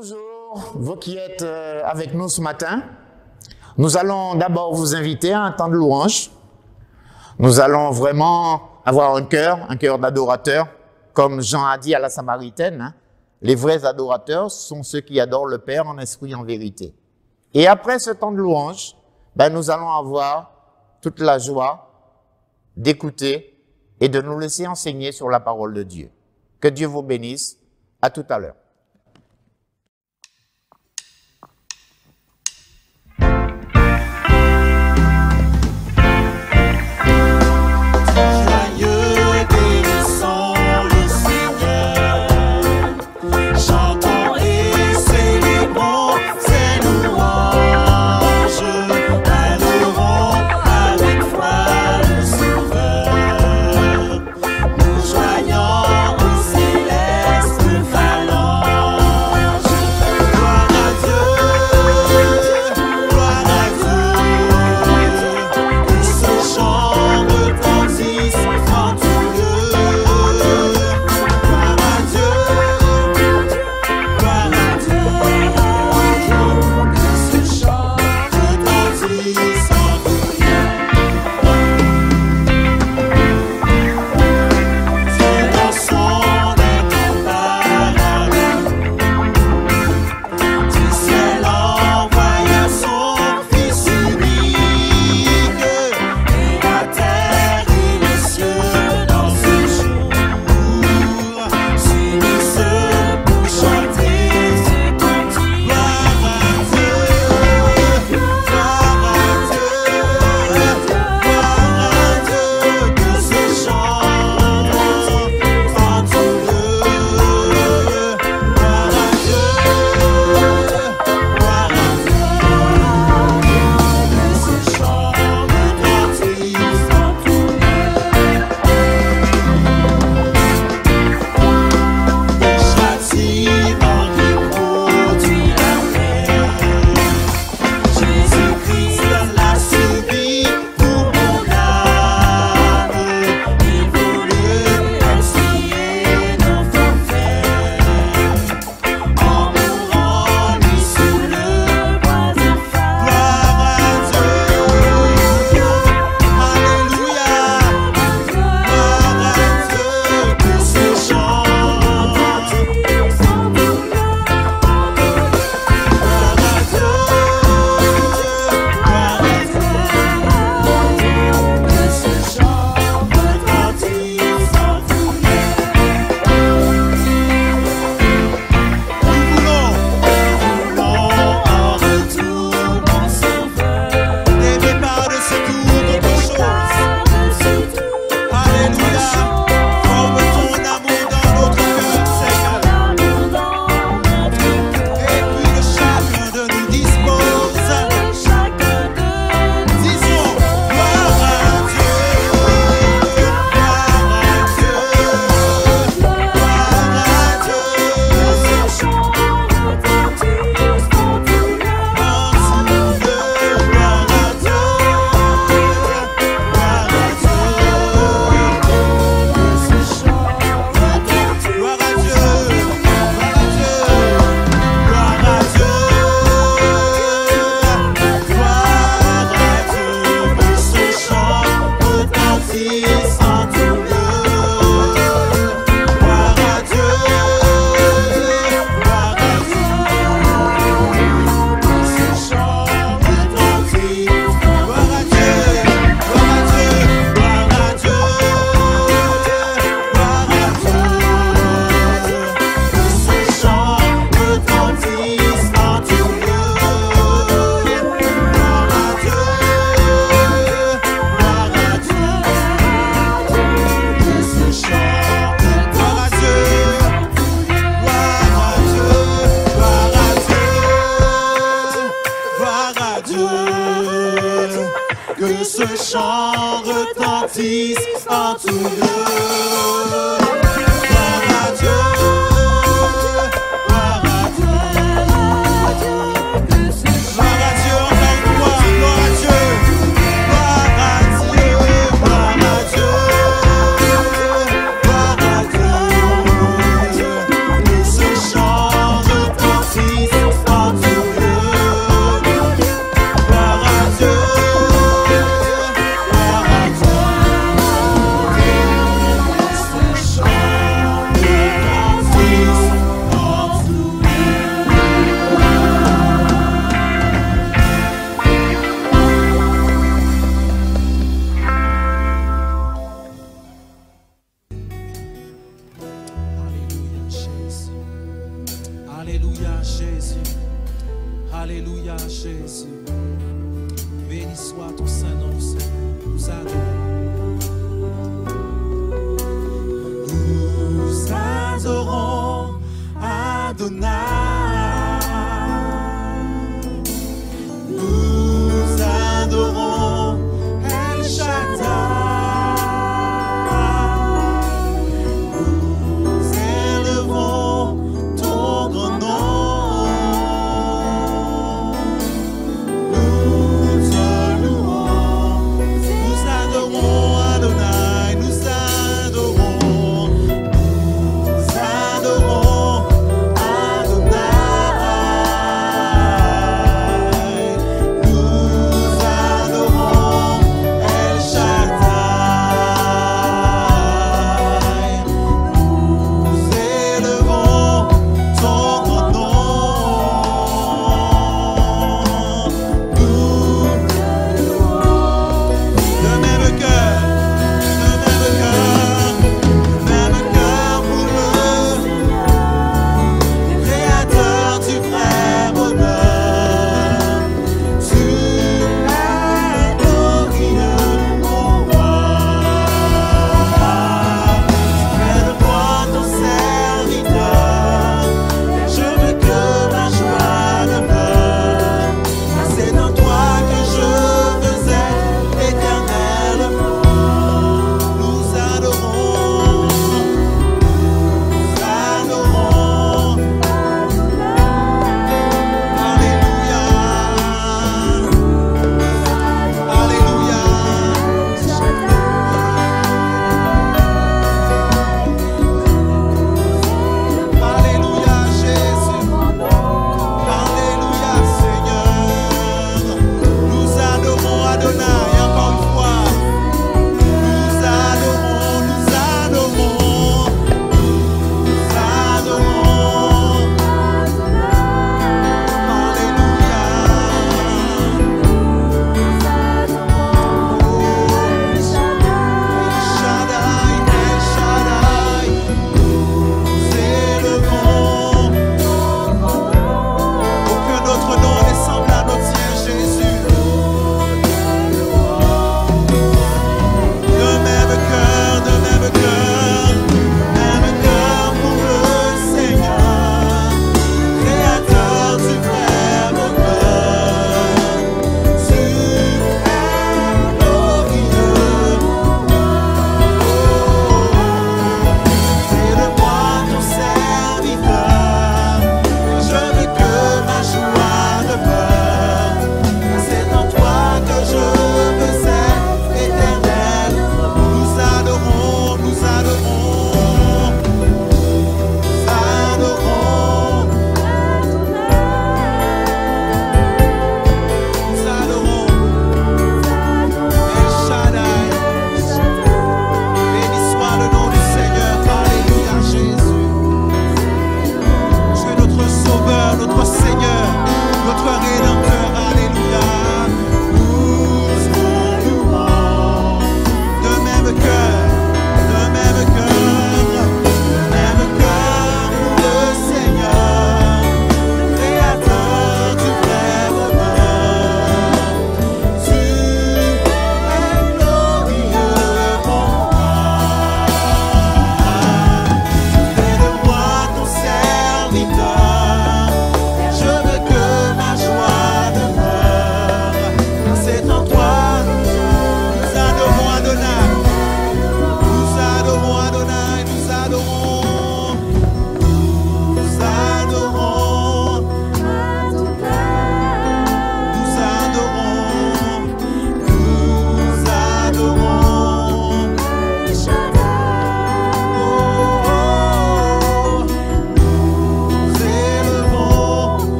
Bonjour, vous qui êtes avec nous ce matin. Nous allons d'abord vous inviter à un temps de louange. Nous allons vraiment avoir un cœur d'adorateur. Comme Jean a dit à la Samaritaine, hein, les vrais adorateurs sont ceux qui adorent le Père en esprit et en vérité. Et après ce temps de louange, nous allons avoir toute la joie d'écouter et de nous laisser enseigner sur la parole de Dieu. Que Dieu vous bénisse. À tout à l'heure. Que ce chant retentisse en tout lieu. Gloire à Dieu, gloire à Dieu, gloire à Dieu, encore une fois, gloire à Dieu, gloire à Dieu, gloire à Dieu, gloire à Dieu. Que ce chant retentisse. Alléluia Jésus. Alléluia Jésus. Béni soit ton Saint-Nom, Seigneur. Nous adorons. Nous adorons Adonai. Nous adorons El Shaddai. Nous élevons ton grand nom. Nous te louons. Nous adorons Adonai. Nous adorons. Nous adorons Adonai.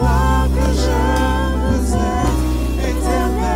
toi que je veux être éternellement.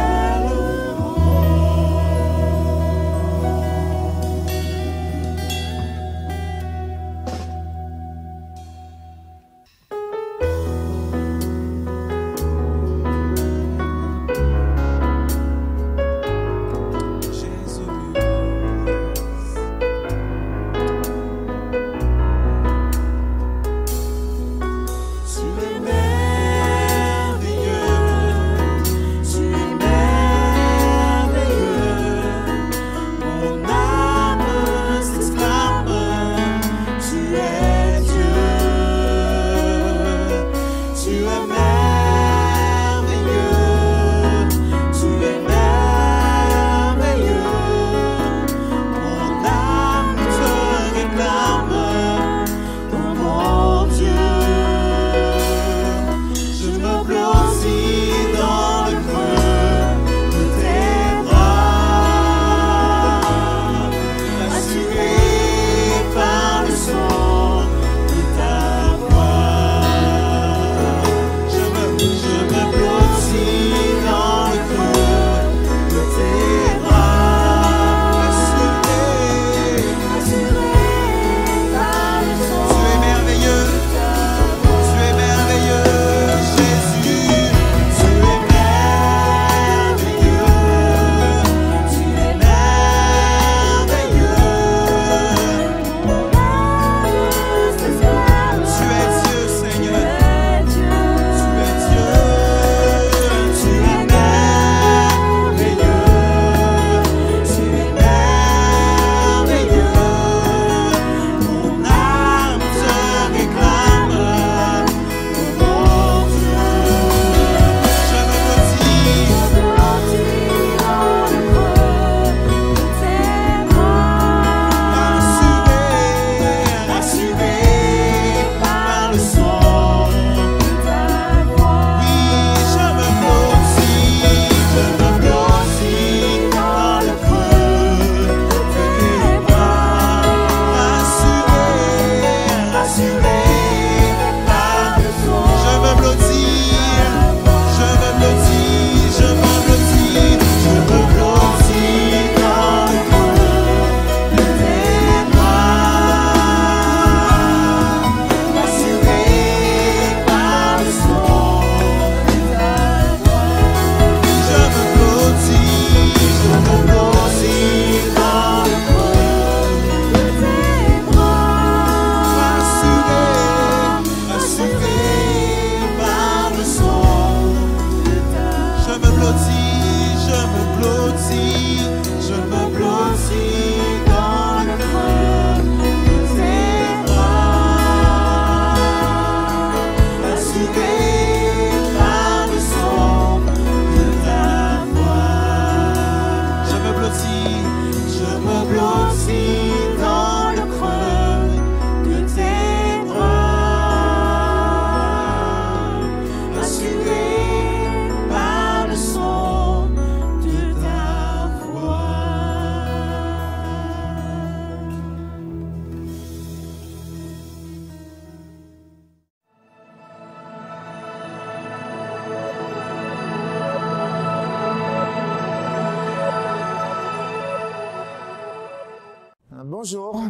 Bonjour,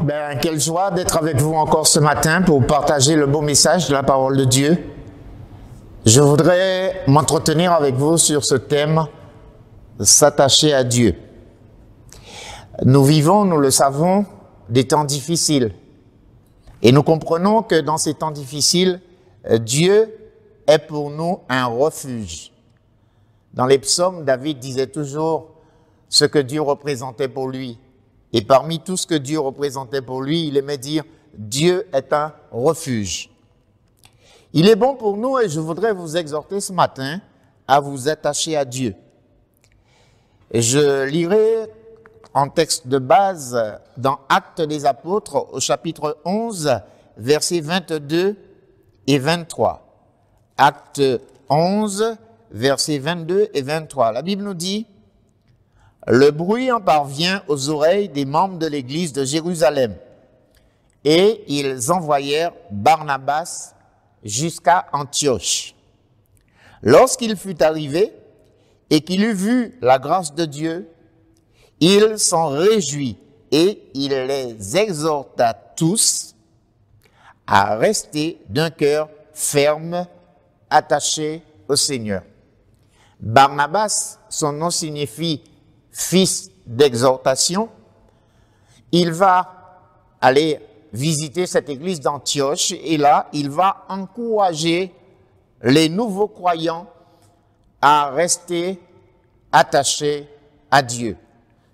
quelle joie d'être avec vous encore ce matin pour partager le beau message de la parole de Dieu. Je voudrais m'entretenir avec vous sur ce thème, s'attacher à Dieu. Nous vivons, nous le savons, des temps difficiles. Et nous comprenons que dans ces temps difficiles, Dieu est pour nous un refuge. Dans les psaumes, David disait toujours ce que Dieu représentait pour lui. Et parmi tout ce que Dieu représentait pour lui, il aimait dire « Dieu est un refuge ». Il est bon pour nous et je voudrais vous exhorter ce matin à vous attacher à Dieu. Et je lirai en texte de base dans Actes des Apôtres au chapitre 11, versets 22 et 23. Actes 11, versets 22 et 23. La Bible nous dit « Le bruit en parvient aux oreilles des membres de l'église de Jérusalem, et ils envoyèrent Barnabas jusqu'à Antioche. Lorsqu'il fut arrivé et qu'il eut vu la grâce de Dieu, il s'en réjouit et il les exhorta tous à rester d'un cœur ferme, attaché au Seigneur. Barnabas, son nom signifie fils d'exhortation. Il va aller visiter cette église d'Antioche et là, il va encourager les nouveaux croyants à rester attachés à Dieu.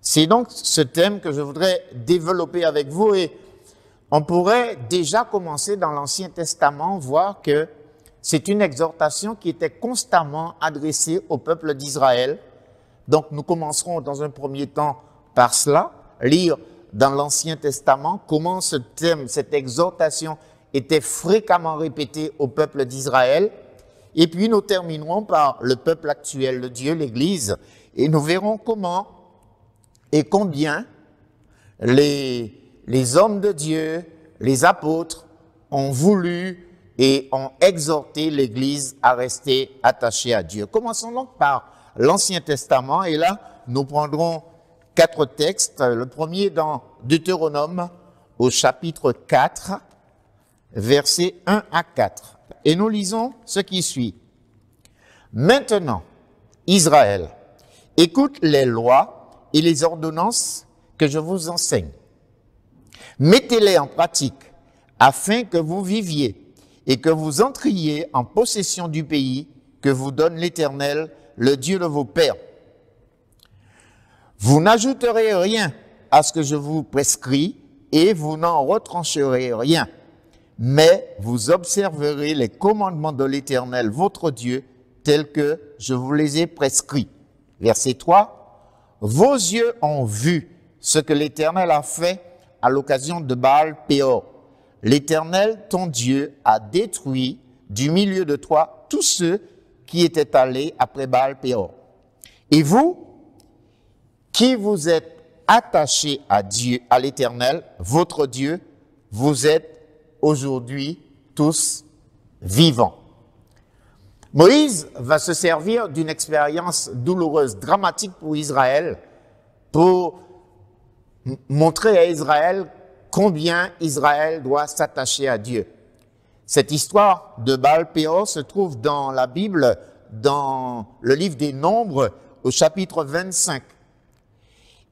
C'est donc ce thème que je voudrais développer avec vous et on pourrait déjà commencer dans l'Ancien Testament, voir que c'est une exhortation qui était constamment adressée au peuple d'Israël. Donc nous commencerons dans un premier temps par cela, lire dans l'Ancien Testament comment ce thème, cette exhortation était fréquemment répétée au peuple d'Israël. Et puis nous terminerons par le peuple actuel de Dieu, l'Église, et nous verrons comment et combien les hommes de Dieu, les apôtres, ont voulu et ont exhorté l'Église à rester attachée à Dieu. Commençons donc par l'Ancien Testament, et là, nous prendrons 4 textes. Le premier dans Deutéronome, au chapitre 4, versets 1 à 4. Et nous lisons ce qui suit. Maintenant, Israël, écoute les lois et les ordonnances que je vous enseigne. Mettez-les en pratique afin que vous viviez et que vous entriez en possession du pays que vous donne l'Éternel, le Dieu de vos pères. Vous n'ajouterez rien à ce que je vous prescris et vous n'en retrancherez rien, mais vous observerez les commandements de l'Éternel, votre Dieu, tels que je vous les ai prescrits. Verset 3. Vos yeux ont vu ce que l'Éternel a fait à l'occasion de Baal-Péor. L'Éternel, ton Dieu, a détruit du milieu de toi tous ceux qui étaient allés après Baal-Péor. Et vous, qui vous êtes attachés à Dieu, à l'Éternel, votre Dieu, vous êtes aujourd'hui tous vivants. Moïse va se servir d'une expérience douloureuse, dramatique pour Israël, pour montrer à Israël combien Israël doit s'attacher à Dieu. Cette histoire de Baal-Péor se trouve dans la Bible, dans le livre des Nombres, au chapitre 25.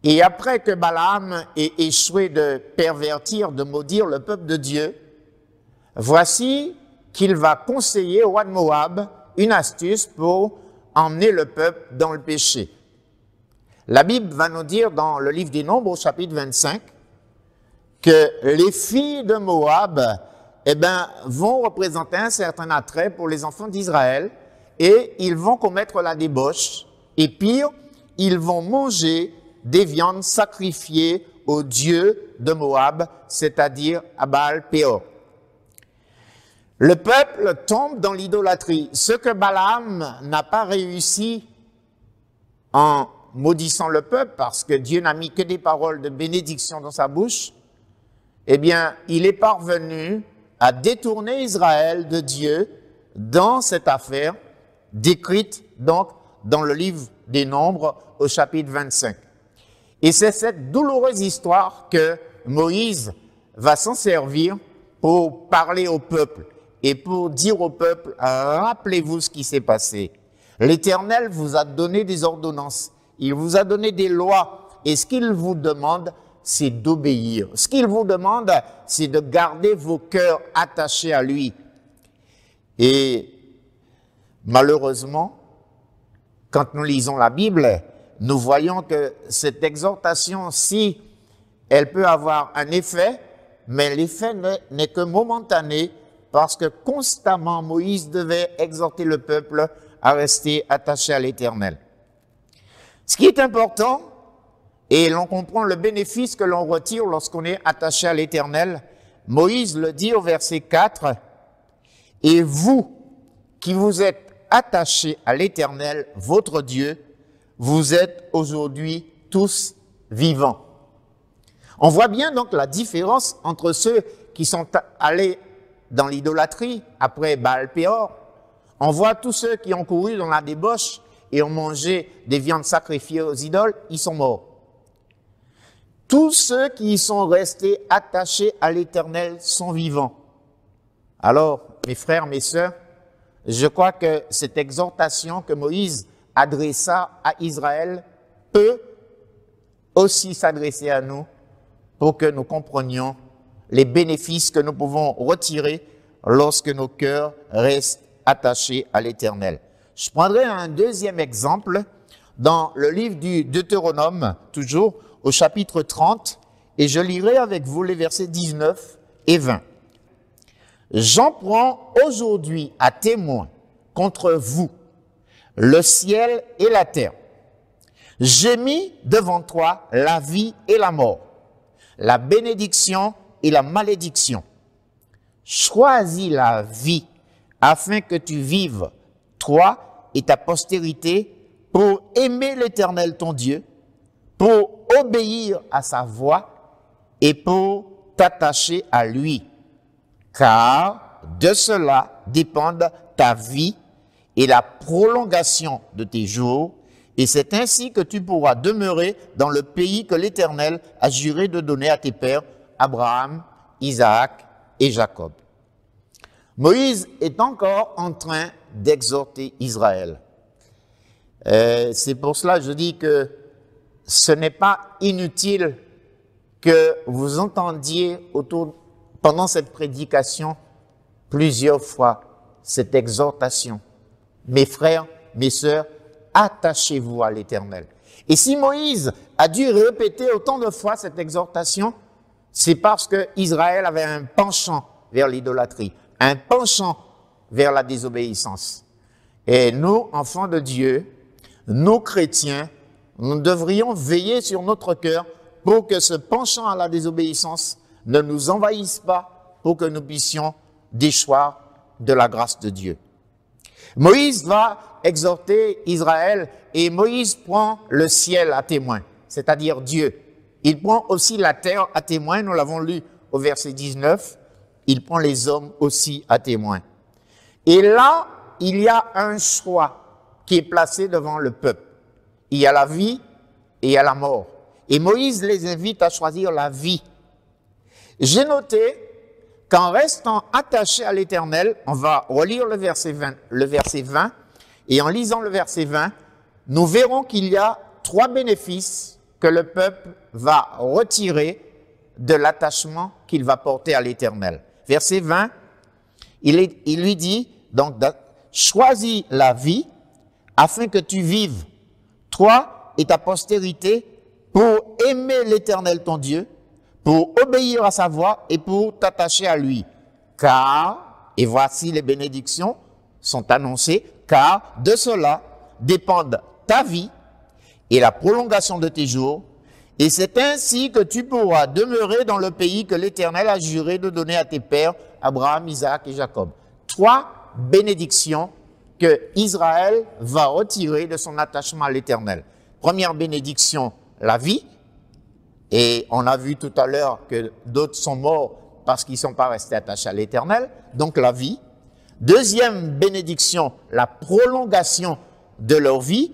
Et après que Balaam ait échoué de pervertir, de maudire le peuple de Dieu, voici qu'il va conseiller au roi de Moab une astuce pour emmener le peuple dans le péché. La Bible va nous dire dans le livre des Nombres, au chapitre 25, que les filles de Moab, vont représenter un certain attrait pour les enfants d'Israël et ils vont commettre la débauche. Et pire, ils vont manger des viandes sacrifiées au dieu de Moab, c'est-à-dire à Baal-Péor. Le peuple tombe dans l'idolâtrie. Ce que Balaam n'a pas réussi en maudissant le peuple, parce que Dieu n'a mis que des paroles de bénédiction dans sa bouche, eh bien, il est parvenu à détourner Israël de Dieu dans cette affaire décrite donc dans le livre des Nombres au chapitre 25. Et c'est cette douloureuse histoire que Moïse va s'en servir pour parler au peuple et pour dire au peuple, rappelez-vous ce qui s'est passé. L'Éternel vous a donné des ordonnances, il vous a donné des lois, et ce qu'il vous demande, c'est d'obéir. Ce qu'il vous demande, c'est de garder vos cœurs attachés à lui. Et malheureusement, quand nous lisons la Bible, nous voyons que cette exhortation, si elle peut avoir un effet, mais l'effet n'est que momentané, parce que constamment Moïse devait exhorter le peuple à rester attaché à l'Éternel. Ce qui est important, et l'on comprend le bénéfice que l'on retire lorsqu'on est attaché à l'Éternel, Moïse le dit au verset 4, « Et vous qui vous êtes attachés à l'Éternel, votre Dieu, vous êtes aujourd'hui tous vivants. » On voit bien donc la différence entre ceux qui sont allés dans l'idolâtrie après Baal-Péor, On voit tous ceux qui ont couru dans la débauche et ont mangé des viandes sacrifiées aux idoles, ils sont morts. Tous ceux qui sont restés attachés à l'Éternel sont vivants. Alors, mes frères, mes sœurs, je crois que cette exhortation que Moïse adressa à Israël peut aussi s'adresser à nous pour que nous comprenions les bénéfices que nous pouvons retirer lorsque nos cœurs restent attachés à l'Éternel. Je prendrai un deuxième exemple dans le livre du Deutéronome, toujours au chapitre 30, et je lirai avec vous les versets 19 et 20. J'en prends aujourd'hui à témoin contre vous le ciel et la terre. J'ai mis devant toi la vie et la mort, la bénédiction et la malédiction. Choisis la vie afin que tu vives, toi et ta postérité, pour aimer l'Éternel ton Dieu, pour obéir à sa voix et pour t'attacher à lui. Car de cela dépendent ta vie et la prolongation de tes jours, et c'est ainsi que tu pourras demeurer dans le pays que l'Éternel a juré de donner à tes pères, Abraham, Isaac et Jacob. Moïse est encore en train d'exhorter Israël. C'est pour cela que je dis que ce n'est pas inutile que vous entendiez pendant cette prédication plusieurs fois cette exhortation. Mes frères, mes sœurs, attachez-vous à l'Éternel. Et si Moïse a dû répéter autant de fois cette exhortation, c'est parce que Israël avait un penchant vers l'idolâtrie, un penchant vers la désobéissance. Et nous, enfants de Dieu, nous chrétiens, nous devrions veiller sur notre cœur pour que ce penchant à la désobéissance ne nous envahisse pas, pour que nous puissions déchoir de la grâce de Dieu. Moïse va exhorter Israël et Moïse prend le ciel à témoin, c'est-à-dire Dieu. Il prend aussi la terre à témoin, nous l'avons lu au verset 19, il prend les hommes aussi à témoin. Et là, il y a un choix qui est placé devant le peuple. Il y a la vie et il y a la mort. Et Moïse les invite à choisir la vie. J'ai noté qu'en restant attachés à l'Éternel, on va relire le verset 20, et en lisant le verset 20, nous verrons qu'il y a 3 bénéfices que le peuple va retirer de l'attachement qu'il va porter à l'Éternel. Verset 20, il lui dit, donc, choisis la vie afin que tu vives, toi et ta postérité, pour aimer l'Éternel ton Dieu, pour obéir à sa voix et pour t'attacher à lui. Car, et voici les bénédictions sont annoncées, car de cela dépendent ta vie et la prolongation de tes jours, et c'est ainsi que tu pourras demeurer dans le pays que l'Éternel a juré de donner à tes pères, Abraham, Isaac et Jacob. 3 bénédictions que Israël va retirer de son attachement à l'Éternel. Première bénédiction, la vie. Et on a vu tout à l'heure que d'autres sont morts parce qu'ils ne sont pas restés attachés à l'Éternel, donc la vie. Deuxième bénédiction, la prolongation de leur vie.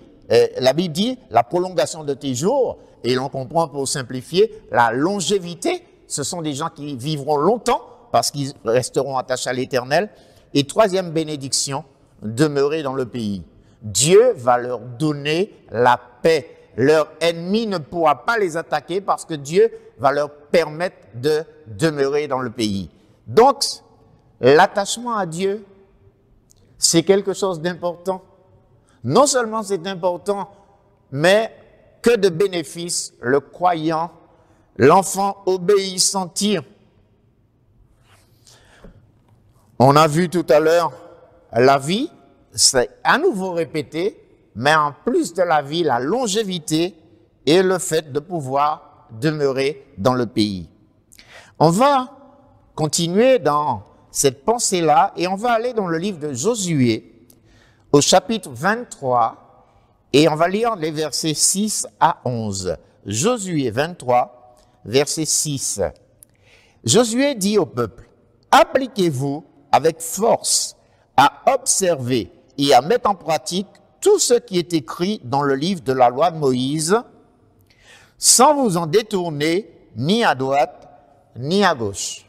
La Bible dit la prolongation de tes jours, et l'on comprend pour simplifier la longévité. Ce sont des gens qui vivront longtemps parce qu'ils resteront attachés à l'Éternel. Et troisième bénédiction, demeurer dans le pays. Dieu va leur donner la paix. Leur ennemi ne pourra pas les attaquer parce que Dieu va leur permettre de demeurer dans le pays. Donc, l'attachement à Dieu, c'est quelque chose d'important. Non seulement c'est important, mais que de bénéfices le croyant, l'enfant obéissant tire. On a vu tout à l'heure la vie, c'est à nouveau répété, mais en plus de la vie, la longévité et le fait de pouvoir demeurer dans le pays. On va continuer dans cette pensée-là et on va aller dans le livre de Josué au chapitre 23 et on va lire les versets 6 à 11. Josué 23, verset 6. Josué dit au peuple, « Appliquez-vous avec force à observer et à mettre en pratique tout ce qui est écrit dans le livre de la loi de Moïse, sans vous en détourner ni à droite ni à gauche.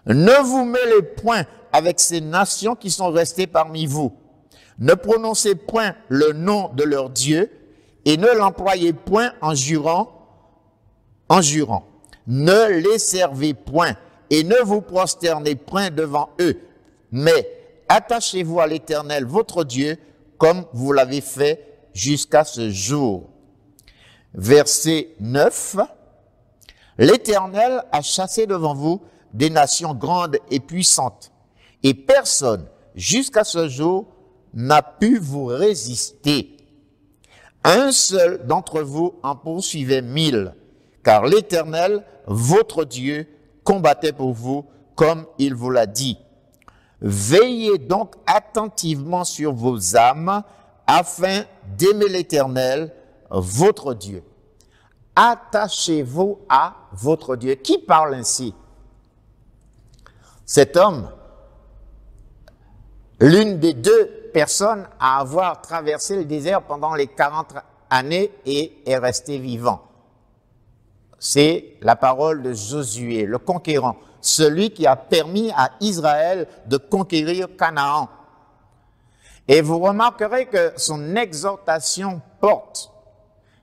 Ne vous mêlez point avec ces nations qui sont restées parmi vous. Ne prononcez point le nom de leur Dieu et ne l'employez point en jurant. Ne les servez point et ne vous prosternez point devant eux, mais attachez-vous à l'Éternel, votre Dieu, comme vous l'avez fait jusqu'à ce jour. Verset 9. L'Éternel a chassé devant vous des nations grandes et puissantes, et personne, jusqu'à ce jour, n'a pu vous résister. Un seul d'entre vous en poursuivait 1000, car l'Éternel, votre Dieu, combattait pour vous, comme il vous l'a dit. Veillez donc attentivement sur vos âmes, afin d'aimer l'Éternel, votre Dieu. Attachez-vous à votre Dieu. Qui parle ainsi? Cet homme, l'une des deux personnes à avoir traversé le désert pendant les 40 années et est resté vivant. C'est la parole de Josué, le conquérant, celui qui a permis à Israël de conquérir Canaan. Et vous remarquerez que son exhortation porte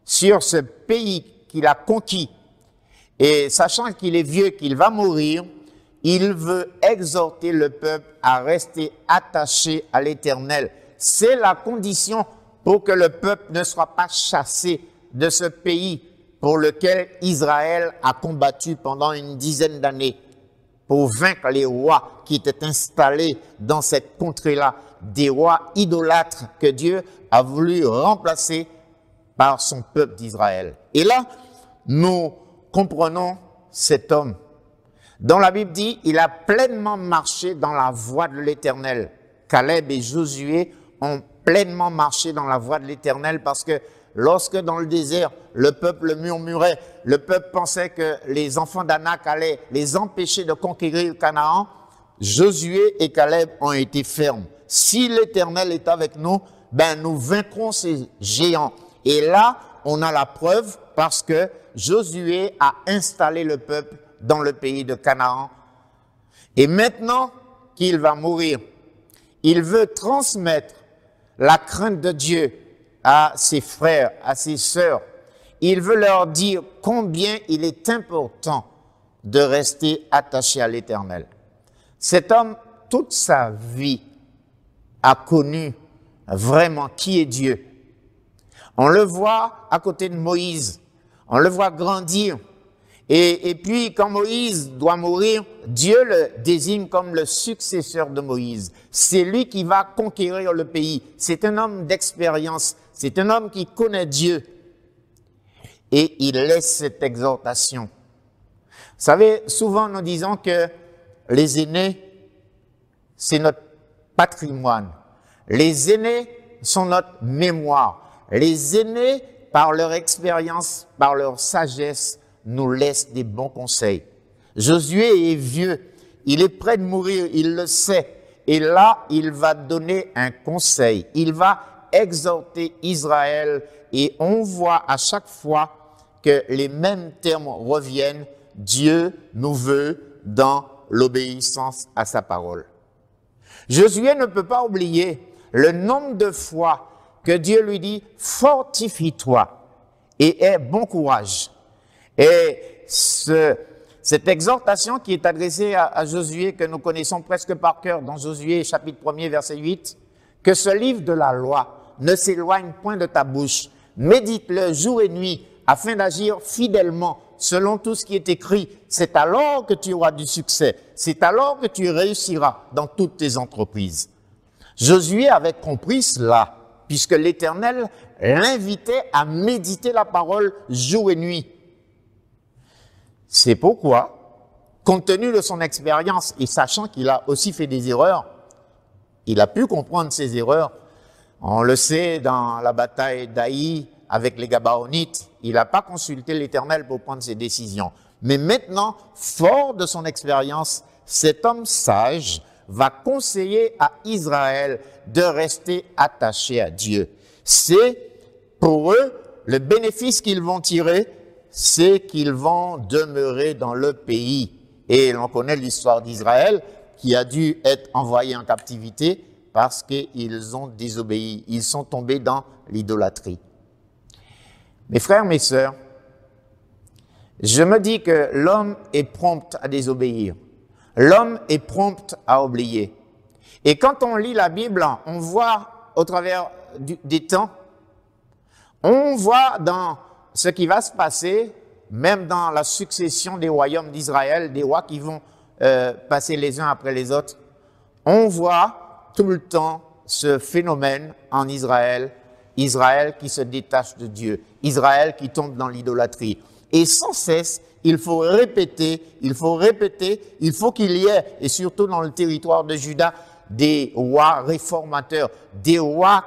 sur ce pays qu'il a conquis. Et sachant qu'il est vieux, qu'il va mourir, il veut exhorter le peuple à rester attaché à l'Éternel. C'est la condition pour que le peuple ne soit pas chassé de ce pays pour lequel Israël a combattu pendant une dizaine d'années pour vaincre les rois qui étaient installés dans cette contrée-là, des rois idolâtres que Dieu a voulu remplacer par son peuple d'Israël. Et là, nous comprenons cet homme dont la Bible dit, il a pleinement marché dans la voie de l'Éternel. Caleb et Josué ont pleinement marché dans la voie de l'Éternel parce que lorsque dans le désert, le peuple murmurait, le peuple pensait que les enfants d'Anak allaient les empêcher de conquérir Canaan, Josué et Caleb ont été fermes. Si l'Éternel est avec nous, nous vaincrons ces géants. Et là, on a la preuve parce que Josué a installé le peuple dans le pays de Canaan. Et maintenant qu'il va mourir, il veut transmettre la crainte de Dieu à ses frères, à ses sœurs. Il veut leur dire combien il est important de rester attaché à l'Éternel. Cet homme, toute sa vie, a connu vraiment qui est Dieu. On le voit à côté de Moïse, on le voit grandir. Et puis, quand Moïse doit mourir, Dieu le désigne comme le successeur de Moïse. C'est lui qui va conquérir le pays. C'est un homme d'expérience. C'est un homme qui connaît Dieu. Et il laisse cette exhortation. Vous savez, souvent nous disons que les aînés, c'est notre patrimoine. Les aînés sont notre mémoire. Les aînés, par leur expérience, par leur sagesse, nous laissent des bons conseils. Josué est vieux, il est près de mourir, il le sait. Et là, il va donner un conseil. Il va exhorter Israël et on voit à chaque fois que les mêmes termes reviennent. Dieu nous veut dans l'obéissance à sa parole. Josué ne peut pas oublier le nombre de fois que Dieu lui dit « Fortifie-toi et aie bon courage ». Et cette exhortation qui est adressée à Josué, que nous connaissons presque par cœur dans Josué chapitre 1er verset 8, que ce livre de la loi ne s'éloigne point de ta bouche, médite-le jour et nuit afin d'agir fidèlement selon tout ce qui est écrit. C'est alors que tu auras du succès, c'est alors que tu réussiras dans toutes tes entreprises. Josué avait compris cela, puisque l'Éternel l'invitait à méditer la parole jour et nuit. C'est pourquoi, compte tenu de son expérience et sachant qu'il a aussi fait des erreurs, il a pu comprendre ses erreurs. On le sait dans la bataille d'Aï avec les Gabaonites, il n'a pas consulté l'Éternel pour prendre ses décisions. Mais maintenant, fort de son expérience, cet homme sage va conseiller à Israël de rester attaché à Dieu. C'est pour eux le bénéfice qu'ils vont tirer, c'est qu'ils vont demeurer dans le pays. Et l'on connaît l'histoire d'Israël qui a dû être envoyé en captivité parce qu'ils ont désobéi. Ils sont tombés dans l'idolâtrie. Mes frères, mes sœurs, je me dis que l'homme est prompt à désobéir. L'homme est prompt à oublier. Et quand on lit la Bible, on voit au travers des temps, on voit dans ce qui va se passer, même dans la succession des royaumes d'Israël, des rois qui vont passer les uns après les autres, on voit tout le temps ce phénomène en Israël, Israël qui se détache de Dieu, Israël qui tombe dans l'idolâtrie. Et sans cesse, il faut répéter, il faut qu'il y ait, et surtout dans le territoire de Juda, des rois réformateurs, des rois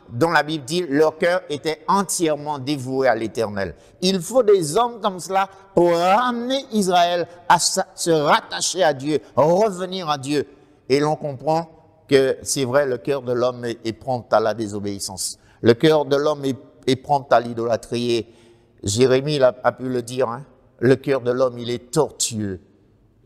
dont la Bible dit, leur cœur était entièrement dévoué à l'Éternel. Il faut des hommes comme cela pour ramener Israël à se rattacher à Dieu, revenir à Dieu. Et l'on comprend que c'est vrai, le cœur de l'homme est prompt à la désobéissance. Le cœur de l'homme est prompt à l'idolâtrie. Et Jérémie a pu le dire, hein, le cœur de l'homme, il est tortueux.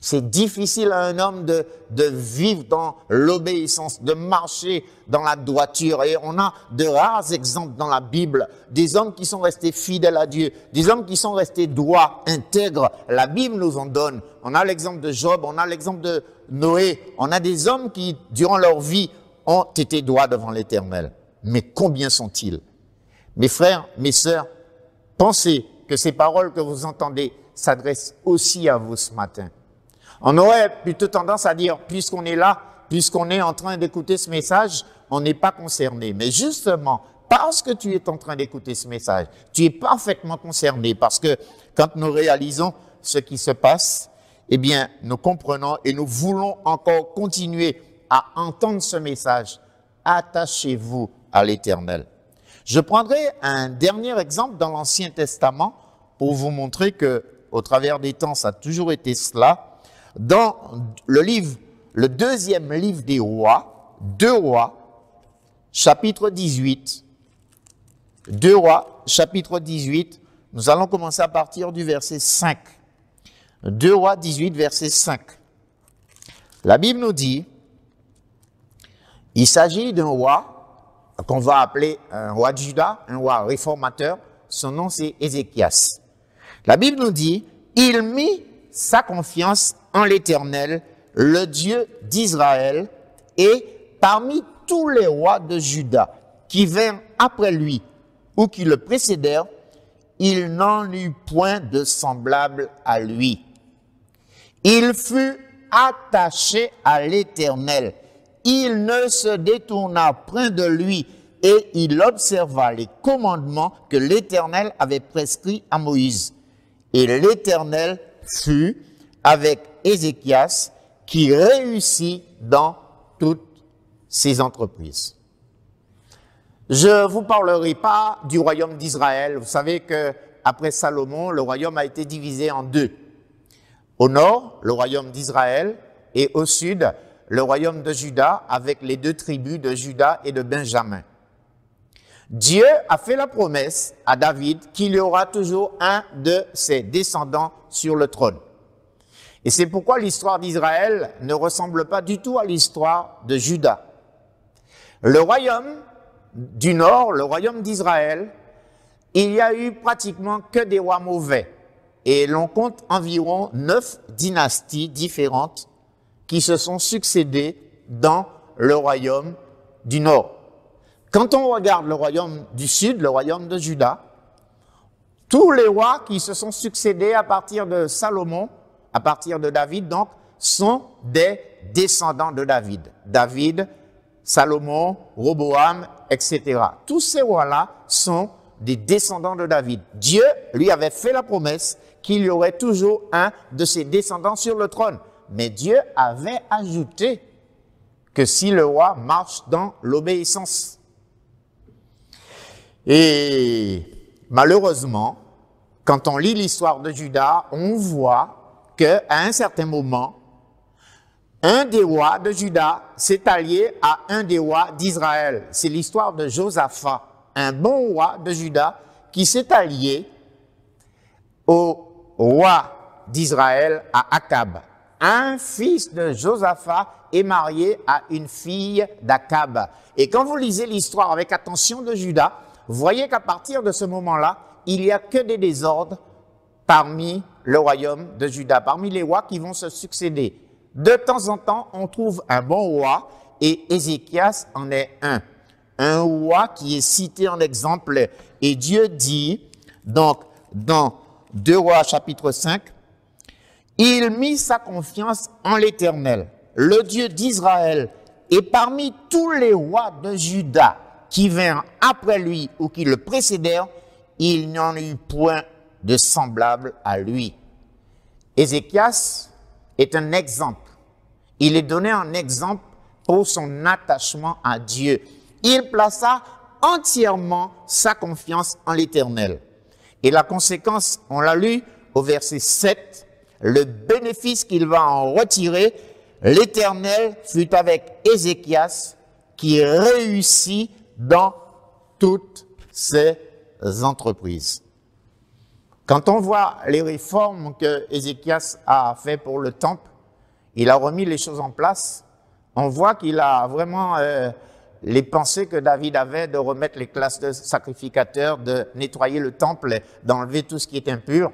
C'est difficile à un homme de vivre dans l'obéissance, de marcher dans la droiture. Et on a de rares exemples dans la Bible, des hommes qui sont restés fidèles à Dieu, des hommes qui sont restés droits, intègres. La Bible nous en donne. On a l'exemple de Job, on a l'exemple de Noé. On a des hommes qui, durant leur vie, ont été droits devant l'Éternel. Mais combien sont-ils? Mes frères, mes sœurs, pensez que ces paroles que vous entendez s'adressent aussi à vous ce matin. On aurait plutôt tendance à dire, puisqu'on est là, puisqu'on est en train d'écouter ce message, on n'est pas concerné. Mais justement, parce que tu es en train d'écouter ce message, tu es parfaitement concerné, parce que quand nous réalisons ce qui se passe, eh bien, nous comprenons et nous voulons encore continuer à entendre ce message. Attachez-vous à l'Éternel. Je prendrai un dernier exemple dans l'Ancien Testament pour vous montrer que, au travers des temps, ça a toujours été cela. Dans le deuxième livre des rois, 2 Rois, chapitre 18, 2 Rois, chapitre 18, nous allons commencer à partir du verset 5. 2 Rois 18, verset 5. La Bible nous dit, il s'agit d'un roi qu'on va appeler un roi de Juda, un roi réformateur. Son nom c'est Ézéchias. La Bible nous dit, il mit sa confiance en l'Éternel, le Dieu d'Israël, et parmi tous les rois de Juda qui vinrent après lui ou qui le précédèrent, il n'en eut point de semblable à lui. Il fut attaché à l'Éternel, il ne se détourna point de lui, et il observa les commandements que l'Éternel avait prescrits à Moïse. Et l'Éternel fut avec Ézéchias qui réussit dans toutes ses entreprises. Je ne vous parlerai pas du royaume d'Israël. Vous savez que après Salomon, le royaume a été divisé en 2. Au nord, le royaume d'Israël, et au sud, le royaume de Juda, avec les 2 tribus de Juda et de Benjamin. Dieu a fait la promesse à David qu'il y aura toujours un de ses descendants sur le trône. Et c'est pourquoi l'histoire d'Israël ne ressemble pas du tout à l'histoire de Juda. Le royaume du nord, le royaume d'Israël, il y a eu pratiquement que des rois mauvais. Et l'on compte environ 9 dynasties différentes qui se sont succédées dans le royaume du nord. Quand on regarde le royaume du sud, le royaume de Juda, tous les rois qui se sont succédés à partir de Salomon, à partir de David, donc, sont des descendants de David. David, Salomon, Roboam, etc. Tous ces rois-là sont des descendants de David. Dieu lui avait fait la promesse qu'il y aurait toujours un de ses descendants sur le trône. Mais Dieu avait ajouté que si le roi marche dans l'obéissance. Et malheureusement, quand on lit l'histoire de Juda, on voit qu'à un certain moment, Un des rois de Juda s'est allié à un des rois d'Israël. C'est l'histoire de Josaphat, un bon roi de Juda qui s'est allié au roi d'Israël, à Akab. Un fils de Josaphat est marié à une fille d'Akab. Et quand vous lisez l'histoire avec attention de Juda, vous voyez qu'à partir de ce moment-là, il n'y a que des désordres parmi le royaume de Juda, parmi les rois qui vont se succéder. De temps en temps, on trouve un bon roi et Ézéchias en est un. Un roi qui est cité en exemple. Et Dieu dit, donc, dans 2 Rois chapitre 5, « Il mit sa confiance en l'Éternel, le Dieu d'Israël, et parmi tous les rois de Juda qui vinrent après lui ou qui le précédèrent, il n'y en eut point de semblable à lui. » Ézéchias est un exemple. Il est donné un exemple pour son attachement à Dieu. Il plaça entièrement sa confiance en l'Éternel. Et la conséquence, on l'a lu au verset 7, le bénéfice qu'il va en retirer, l'Éternel fut avec Ézéchias qui réussit dans toutes ses entreprises. Quand on voit les réformes que Ézéchias a fait pour le temple, il a remis les choses en place. On voit qu'il a vraiment les pensées que David avait de remettre les classes de sacrificateurs, de nettoyer le temple, d'enlever tout ce qui est impur.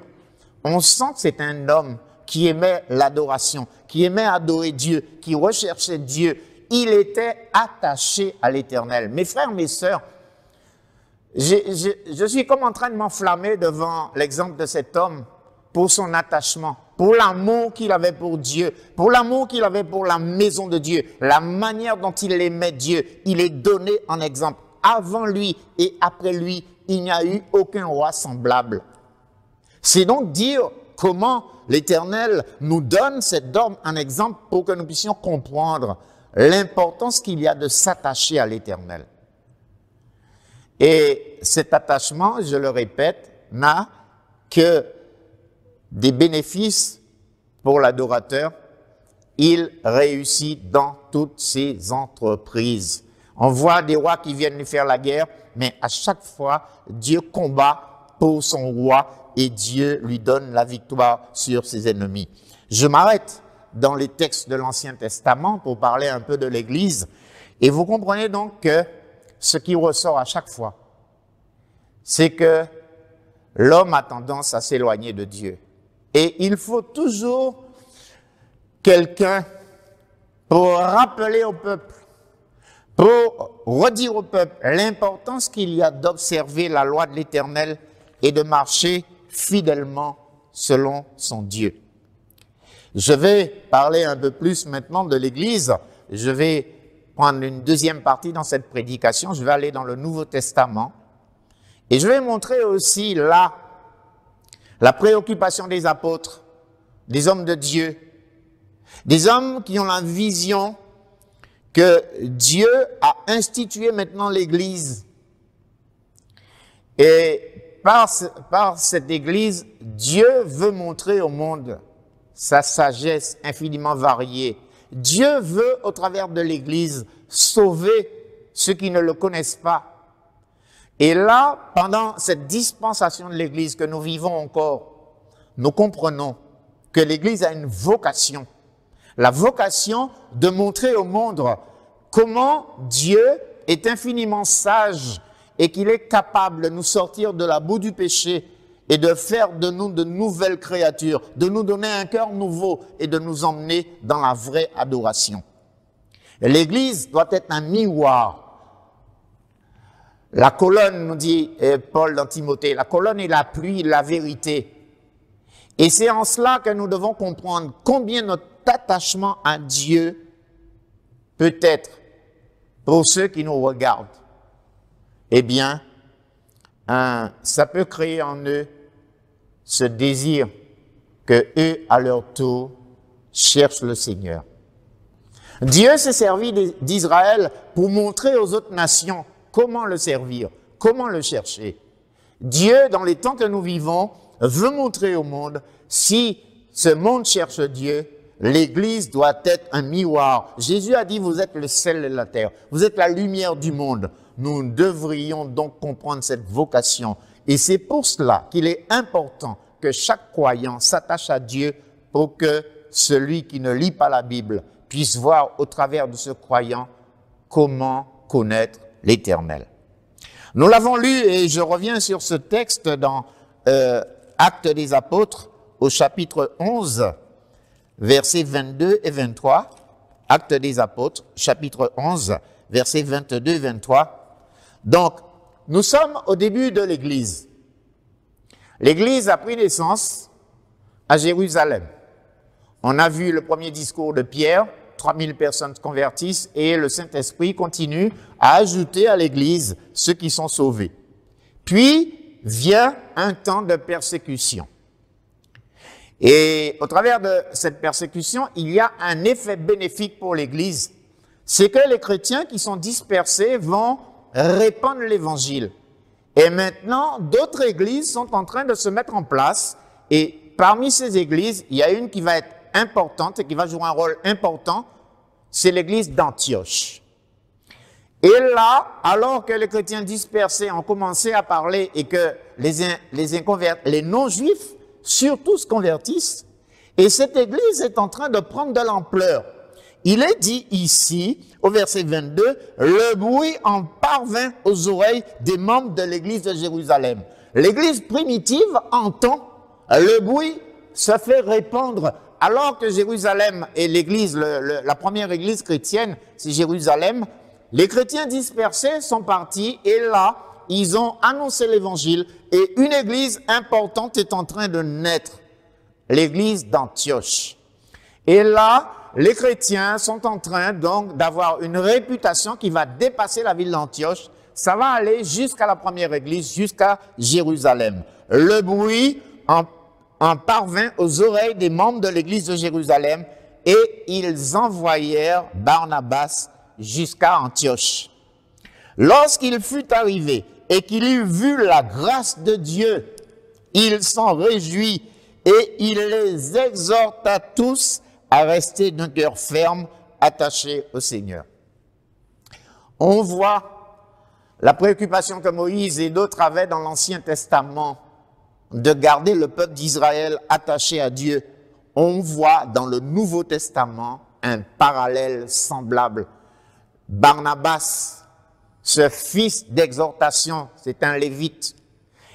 On sent que c'est un homme qui aimait l'adoration, qui aimait adorer Dieu, qui recherchait Dieu. Il était attaché à l'Éternel. Mes frères, mes sœurs, je suis comme en train de m'enflammer devant l'exemple de cet homme pour son attachement, pour l'amour qu'il avait pour Dieu, pour l'amour qu'il avait pour la maison de Dieu, la manière dont il aimait Dieu. Il est donné en exemple. Avant lui et après lui, il n'y a eu aucun roi semblable. C'est donc dire comment l'Éternel nous donne cet homme en exemple pour que nous puissions comprendre l'importance qu'il y a de s'attacher à l'Éternel. Et cet attachement, je le répète, n'a que des bénéfices pour l'adorateur. Il réussit dans toutes ses entreprises. On voit des rois qui viennent lui faire la guerre, mais à chaque fois, Dieu combat pour son roi et Dieu lui donne la victoire sur ses ennemis. Je m'arrête dans les textes de l'Ancien Testament pour parler un peu de l'Église. Et vous comprenez donc que ce qui ressort à chaque fois, c'est que l'homme a tendance à s'éloigner de Dieu. Et il faut toujours quelqu'un pour rappeler au peuple, pour redire au peuple l'importance qu'il y a d'observer la loi de l'Éternel et de marcher fidèlement selon son Dieu. Je vais parler un peu plus maintenant de l'Église. Je vais prendre une deuxième partie dans cette prédication. Je vais aller dans le Nouveau Testament. Et je vais montrer aussi là la préoccupation des apôtres, des hommes de Dieu, des hommes qui ont la vision que Dieu a institué maintenant l'Église. Et par cette Église, Dieu veut montrer au monde sa sagesse infiniment variée. Dieu veut, au travers de l'Église, sauver ceux qui ne le connaissent pas. Et là, pendant cette dispensation de l'Église que nous vivons encore, nous comprenons que l'Église a une vocation. La vocation de montrer au monde comment Dieu est infiniment sage et qu'il est capable de nous sortir de la boue du péché et de faire de nous de nouvelles créatures, de nous donner un cœur nouveau et de nous emmener dans la vraie adoration. L'Église doit être un miroir. La colonne, nous dit Paul dans Timothée, la colonne est la pluie, la vérité. Et c'est en cela que nous devons comprendre combien notre attachement à Dieu peut être, pour ceux qui nous regardent, eh bien, ça peut créer en eux ce désir que eux, à leur tour, cherchent le Seigneur. Dieu s'est servi d'Israël pour montrer aux autres nations comment le servir, comment le chercher. Dieu, dans les temps que nous vivons, veut montrer au monde, si ce monde cherche Dieu, l'Église doit être un miroir. Jésus a dit, vous êtes le sel de la terre, vous êtes la lumière du monde. Nous devrions donc comprendre cette vocation. Et c'est pour cela qu'il est important que chaque croyant s'attache à Dieu pour que celui qui ne lit pas la Bible puisse voir au travers de ce croyant comment connaître l'Éternel. Nous l'avons lu et je reviens sur ce texte dans Actes des Apôtres au chapitre 11, versets 22 et 23. Actes des Apôtres, chapitre 11, versets 22 et 23. Donc, nous sommes au début de l'Église. L'Église a pris naissance à Jérusalem. On a vu le premier discours de Pierre, 3000 personnes se convertissent et le Saint-Esprit continue à ajouter à l'Église ceux qui sont sauvés. Puis vient un temps de persécution. Et au travers de cette persécution, il y a un effet bénéfique pour l'Église. C'est que les chrétiens qui sont dispersés vont répandre l'Évangile. Et maintenant, d'autres églises sont en train de se mettre en place. Et parmi ces églises, il y a une qui va être importante et qui va jouer un rôle important. C'est l'église d'Antioche. Et là, alors que les chrétiens dispersés ont commencé à parler et que les non-juifs surtout se convertissent, et cette église est en train de prendre de l'ampleur. Il est dit ici, au verset 22, « Le bruit en parvint aux oreilles des membres de l'église de Jérusalem. » L'église primitive entend, le bruit se fait répandre. Alors que Jérusalem est l'église, la première église chrétienne, c'est Jérusalem, les chrétiens dispersés sont partis et là, ils ont annoncé l'évangile et une église importante est en train de naître, l'église d'Antioche. Et là, les chrétiens sont en train donc d'avoir une réputation qui va dépasser la ville d'Antioche. Ça va aller jusqu'à la première église, jusqu'à Jérusalem. Le bruit en parvint aux oreilles des membres de l'église de Jérusalem et ils envoyèrent Barnabas jusqu'à Antioche. Lorsqu'il fut arrivé et qu'il eut vu la grâce de Dieu, il s'en réjouit et il les exhorta tous à rester d'un cœur ferme, attaché au Seigneur. On voit la préoccupation que Moïse et d'autres avaient dans l'Ancien Testament de garder le peuple d'Israël attaché à Dieu. On voit dans le Nouveau Testament un parallèle semblable. Barnabas, ce fils d'exhortation, c'est un lévite.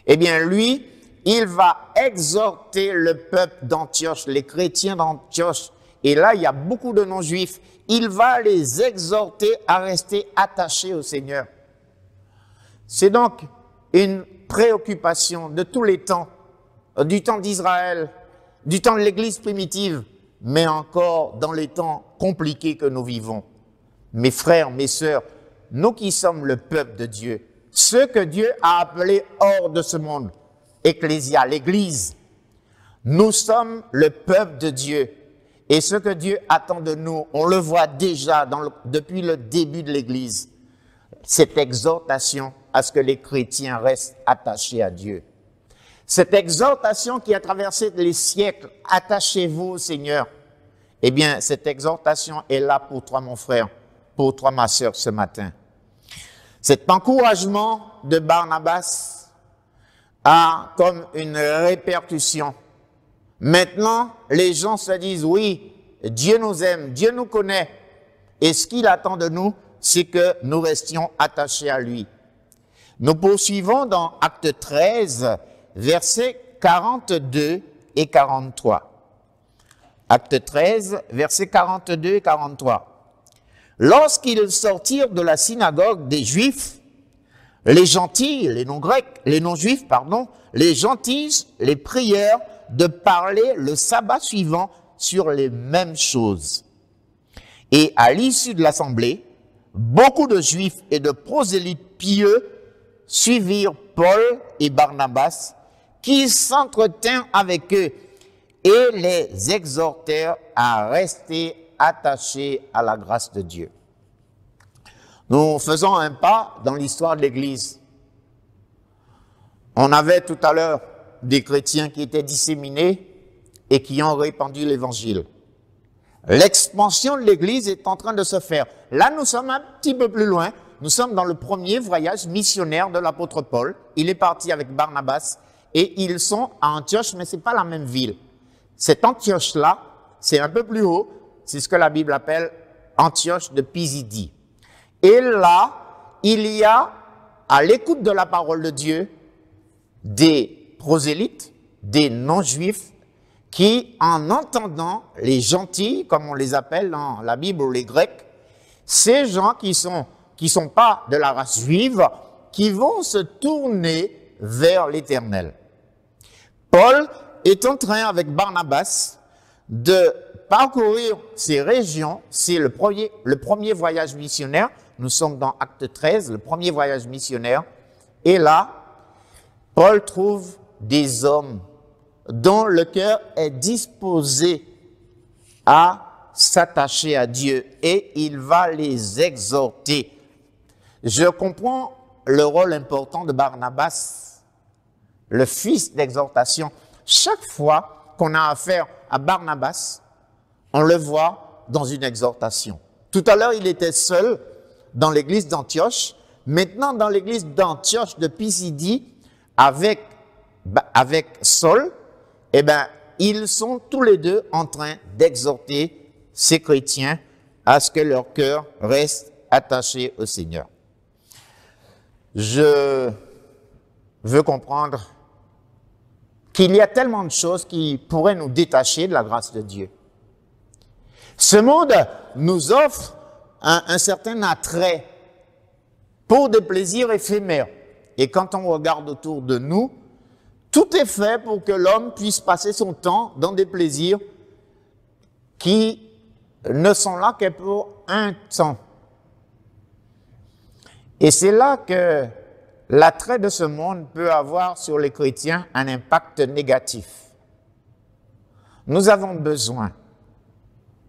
Eh bien, lui, il va exhorter le peuple d'Antioche, les chrétiens d'Antioche. Et là, il y a beaucoup de non-juifs. Il va les exhorter à rester attachés au Seigneur. C'est donc une préoccupation de tous les temps, du temps d'Israël, du temps de l'Église primitive, mais encore dans les temps compliqués que nous vivons. Mes frères, mes sœurs, nous qui sommes le peuple de Dieu, ceux que Dieu a appelés hors de ce monde, Ecclésia, l'Église, nous sommes le peuple de Dieu. Et ce que Dieu attend de nous, on le voit déjà depuis le début de l'Église, cette exhortation à ce que les chrétiens restent attachés à Dieu. Cette exhortation qui a traversé les siècles, attachez-vous au Seigneur. Eh bien, cette exhortation est là pour toi, mon frère, pour toi, ma sœur, ce matin. Cet encouragement de Barnabas a comme une répercussion. Maintenant, les gens se disent, oui, Dieu nous aime, Dieu nous connaît. Et ce qu'il attend de nous, c'est que nous restions attachés à lui. Nous poursuivons dans Acte 13, versets 42 et 43. Acte 13, versets 42 et 43. Lorsqu'ils sortirent de la synagogue des Juifs, les gentils, les non-grecs, les non-juifs, pardon, les gentils, les prièrent de parler le sabbat suivant sur les mêmes choses. Et à l'issue de l'assemblée, beaucoup de juifs et de prosélytes pieux suivirent Paul et Barnabas, qui s'entretinrent avec eux et les exhortèrent à rester attachés à la grâce de Dieu. Nous faisons un pas dans l'histoire de l'Église. On avait tout à l'heure des chrétiens qui étaient disséminés et qui ont répandu l'Évangile. L'expansion de l'Église est en train de se faire. Là, nous sommes un petit peu plus loin. Nous sommes dans le premier voyage missionnaire de l'apôtre Paul. Il est parti avec Barnabas et ils sont à Antioche, mais c'est pas la même ville. Cette Antioche-là, c'est un peu plus haut. C'est ce que la Bible appelle Antioche de Pisidie. Et là, il y a, à l'écoute de la parole de Dieu, des prosélytes, des non-juifs, qui, en entendant les gentils, comme on les appelle dans la Bible ou les Grecs, ces gens qui sont pas de la race juive, qui vont se tourner vers l'Éternel. Paul est en train, avec Barnabas, de parcourir ces régions. C'est le premier voyage missionnaire. Nous sommes dans Acte 13, le premier voyage missionnaire. Et là, Paul trouve des hommes dont le cœur est disposé à s'attacher à Dieu et il va les exhorter. Je comprends le rôle important de Barnabas, le fils d'exhortation. Chaque fois qu'on a affaire à Barnabas, on le voit dans une exhortation. Tout à l'heure, il était seul dans l'église d'Antioche. Maintenant, dans l'église d'Antioche de Pisidie, avec Saul, eh bien, ils sont tous les deux en train d'exhorter ces chrétiens à ce que leur cœur reste attaché au Seigneur. Je veux comprendre qu'il y a tellement de choses qui pourraient nous détacher de la grâce de Dieu. Ce monde nous offre un certain attrait pour des plaisirs éphémères. Et quand on regarde autour de nous, tout est fait pour que l'homme puisse passer son temps dans des plaisirs qui ne sont là que pour un temps. Et c'est là que l'attrait de ce monde peut avoir sur les chrétiens un impact négatif. Nous avons besoin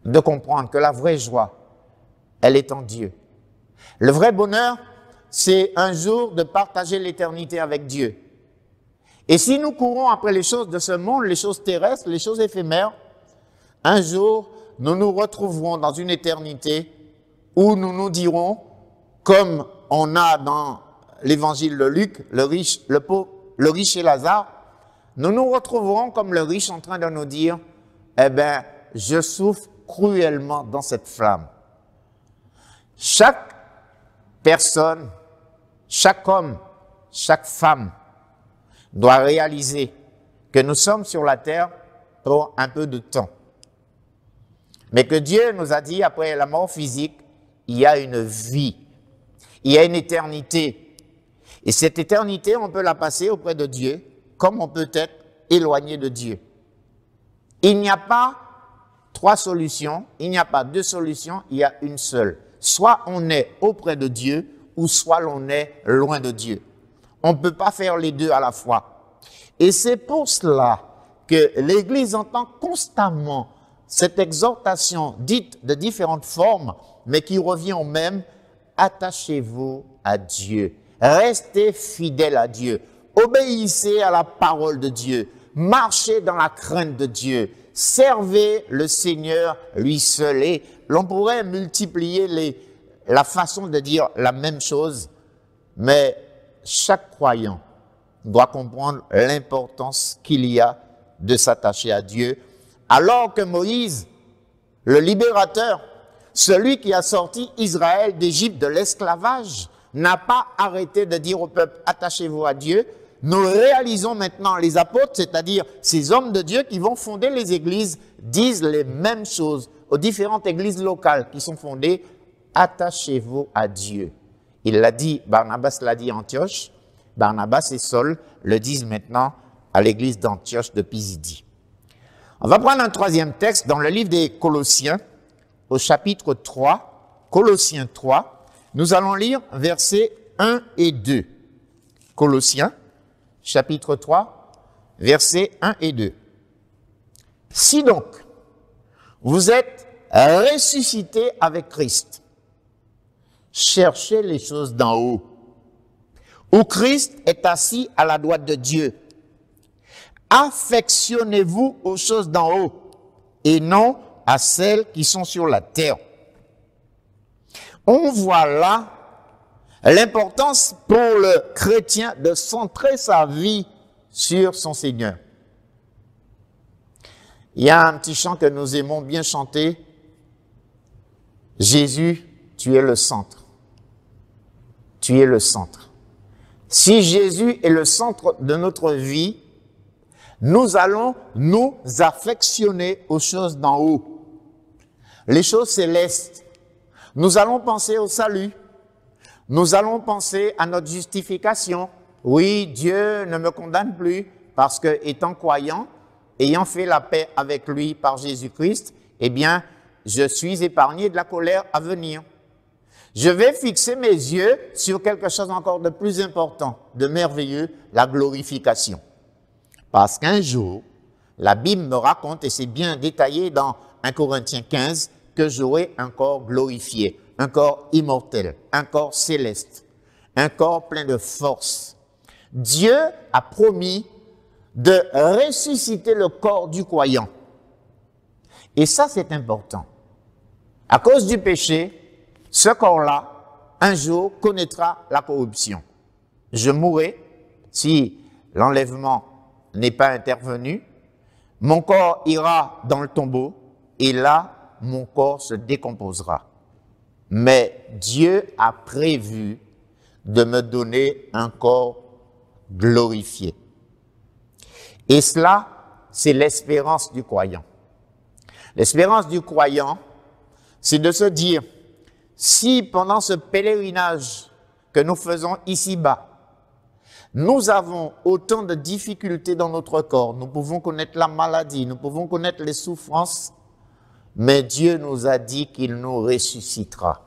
de comprendre que la vraie joie, elle est en Dieu. Le vrai bonheur, c'est un jour de partager l'éternité avec Dieu. Et si nous courons après les choses de ce monde, les choses terrestres, les choses éphémères, un jour, nous nous retrouverons dans une éternité où nous nous dirons, comme on a dans l'évangile de Luc, le riche et Lazare, nous nous retrouverons comme le riche en train de nous dire, eh bien, je souffre cruellement dans cette flamme. Chaque personne, chaque homme, chaque femme doit réaliser que nous sommes sur la terre pour un peu de temps. Mais que Dieu nous a dit, après la mort physique, il y a une vie, il y a une éternité. Et cette éternité, on peut la passer auprès de Dieu, comme on peut être éloigné de Dieu. Il n'y a pas trois solutions, il n'y a pas deux solutions, il y a une seule. Soit on est auprès de Dieu, ou soit l'on est loin de Dieu. On ne peut pas faire les deux à la fois. Et c'est pour cela que l'Église entend constamment cette exhortation dite de différentes formes, mais qui revient au même, attachez-vous à Dieu. Restez fidèles à Dieu. Obéissez à la parole de Dieu. Marchez dans la crainte de Dieu. Servez le Seigneur lui seul. Et l'on pourrait multiplier la façon de dire la même chose, mais chaque croyant doit comprendre l'importance qu'il y a de s'attacher à Dieu, alors que Moïse, le libérateur, celui qui a sorti Israël d'Égypte de l'esclavage, n'a pas arrêté de dire au peuple, attachez-vous à Dieu. Nous réalisons maintenant, les apôtres, c'est-à-dire ces hommes de Dieu qui vont fonder les églises, disent les mêmes choses aux différentes églises locales qui sont fondées, attachez-vous à Dieu. Il l'a dit, Barnabas l'a dit à Antioche, Barnabas et Saul le disent maintenant à l'église d'Antioche de Pisidie. On va prendre un troisième texte dans le livre des Colossiens, au chapitre 3, Colossiens 3. Nous allons lire versets 1 et 2. Colossiens, chapitre 3, versets 1 et 2. Si donc, vous êtes ressuscités avec Christ, cherchez les choses d'en haut, où Christ est assis à la droite de Dieu. Affectionnez-vous aux choses d'en haut, et non à celles qui sont sur la terre. On voit là l'importance pour le chrétien de centrer sa vie sur son Seigneur. Il y a un petit chant que nous aimons bien chanter. Jésus, tu es le centre. Tu es le centre. Si Jésus est le centre de notre vie, nous allons nous affectionner aux choses d'en haut, les choses célestes. Nous allons penser au salut. Nous allons penser à notre justification. Oui, Dieu ne me condamne plus parce que, étant croyant, ayant fait la paix avec lui par Jésus-Christ, eh bien, je suis épargné de la colère à venir. Je vais fixer mes yeux sur quelque chose encore de plus important, de merveilleux, la glorification. Parce qu'un jour, la Bible me raconte, et c'est bien détaillé dans 1 Corinthiens 15, que j'aurai un corps glorifié, un corps immortel, un corps céleste, un corps plein de force. Dieu a promis de ressusciter le corps du croyant. Et ça, c'est important. À cause du péché, ce corps-là, un jour, connaîtra la corruption. Je mourrai si l'enlèvement n'est pas intervenu. Mon corps ira dans le tombeau et là, mon corps se décomposera. Mais Dieu a prévu de me donner un corps glorifié. Et cela, c'est l'espérance du croyant. L'espérance du croyant, c'est de se dire, si pendant ce pèlerinage que nous faisons ici-bas, nous avons autant de difficultés dans notre corps, nous pouvons connaître la maladie, nous pouvons connaître les souffrances, mais Dieu nous a dit qu'il nous ressuscitera.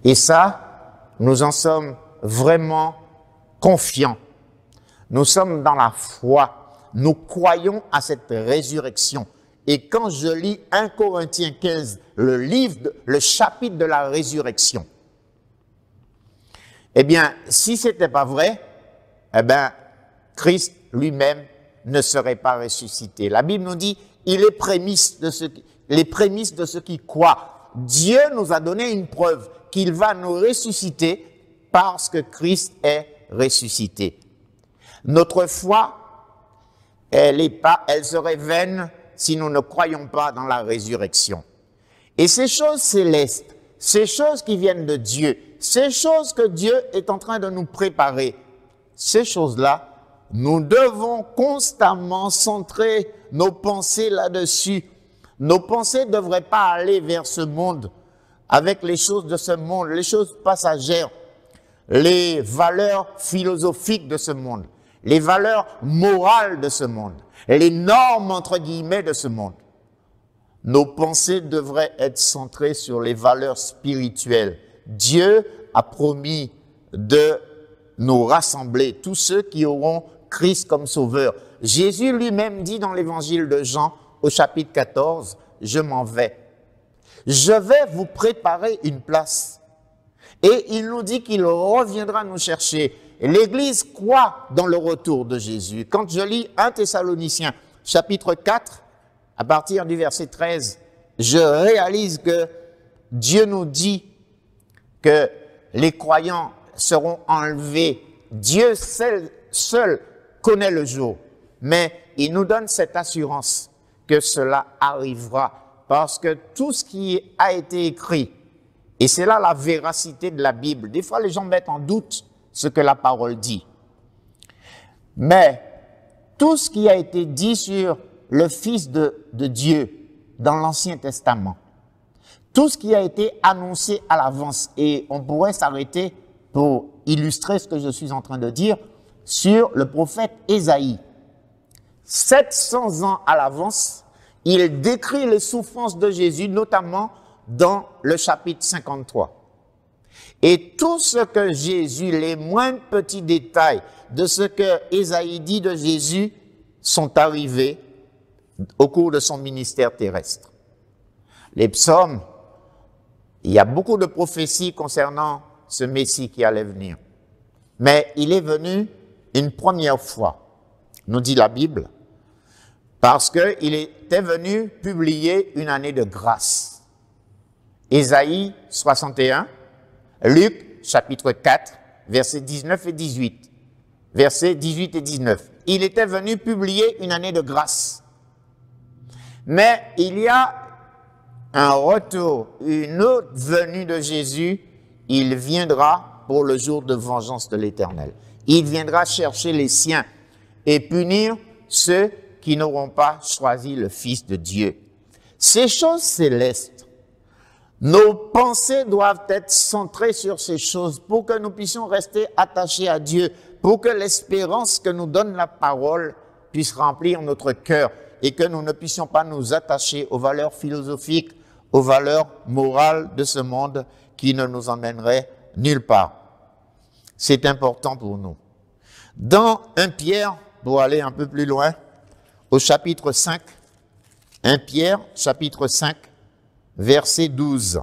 Et ça, nous en sommes vraiment confiants. Nous sommes dans la foi. Nous croyons à cette résurrection. Et quand je lis 1 Corinthiens 15, le chapitre de la résurrection, eh bien, si ce n'était pas vrai, eh bien, Christ lui-même ne serait pas ressuscité. La Bible nous dit, il est les prémices de ceux qui croient. Dieu nous a donné une preuve qu'il va nous ressusciter parce que Christ est ressuscité. Notre foi, elle serait vaine si nous ne croyons pas dans la résurrection. Et ces choses célestes, ces choses qui viennent de Dieu, ces choses que Dieu est en train de nous préparer, ces choses-là, nous devons constamment centrer nos pensées là-dessus. Nos pensées ne devraient pas aller vers ce monde, avec les choses de ce monde, les choses passagères, les valeurs philosophiques de ce monde, les valeurs morales de ce monde, les normes, entre guillemets, de ce monde. Nos pensées devraient être centrées sur les valeurs spirituelles. Dieu a promis de nous rassembler, tous ceux qui auront Christ comme sauveur. Jésus lui-même dit dans l'évangile de Jean, au chapitre 14, « Je m'en vais. Je vais vous préparer une place. » Et il nous dit qu'il reviendra nous chercher. L'Église croit dans le retour de Jésus. Quand je lis 1 Thessaloniciens, chapitre 4, à partir du verset 13, je réalise que Dieu nous dit que les croyants seront enlevés. Dieu seul connaît le jour, mais il nous donne cette assurance que cela arrivera parce que tout ce qui a été écrit, et c'est là la véracité de la Bible. Des fois, les gens mettent en doute ce que la parole dit. Mais tout ce qui a été dit sur le Fils de Dieu dans l'Ancien Testament, tout ce qui a été annoncé à l'avance, et on pourrait s'arrêter pour illustrer ce que je suis en train de dire, sur le prophète Ésaïe. 700 ans à l'avance, il décrit les souffrances de Jésus, notamment dans le chapitre 53. Et tout ce que Jésus, les moindres petits détails de ce que Ésaïe dit de Jésus sont arrivés au cours de son ministère terrestre. Les psaumes, il y a beaucoup de prophéties concernant ce Messie qui allait venir. Mais il est venu une première fois, nous dit la Bible, Parce qu'il était venu publier une année de grâce. Ésaïe 61, Luc chapitre 4, versets 19 et 18. Versets 18 et 19. Il était venu publier une année de grâce. Mais il y a un retour, une autre venue de Jésus. Il viendra pour le jour de vengeance de l'Éternel. Il viendra chercher les siens et punir ceux qui n'auront pas choisi le Fils de Dieu. Ces choses célestes, nos pensées doivent être centrées sur ces choses pour que nous puissions rester attachés à Dieu, pour que l'espérance que nous donne la parole puisse remplir notre cœur et que nous ne puissions pas nous attacher aux valeurs philosophiques, aux valeurs morales de ce monde qui ne nous emmèneraient nulle part. C'est important pour nous. Dans 1 Pierre, pour aller un peu plus loin, au chapitre 5, 1 Pierre, chapitre 5, verset 12.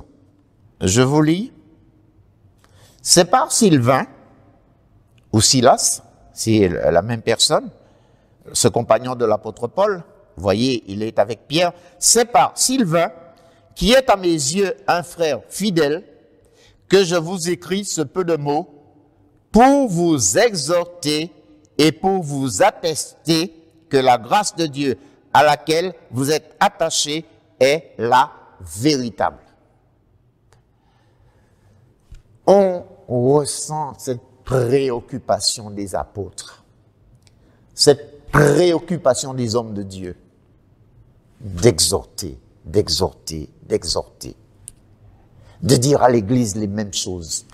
Je vous lis. C'est par Sylvain, ou Silas, c'est la même personne, ce compagnon de l'apôtre Paul, vous voyez, il est avec Pierre, c'est par Sylvain, qui est à mes yeux un frère fidèle, que je vous écris ce peu de mots pour vous exhorter et pour vous attester que la grâce de Dieu à laquelle vous êtes attachés est la véritable. On ressent cette préoccupation des apôtres, cette préoccupation des hommes de Dieu, d'exhorter, d'exhorter, d'exhorter, de dire à l'Église les mêmes choses.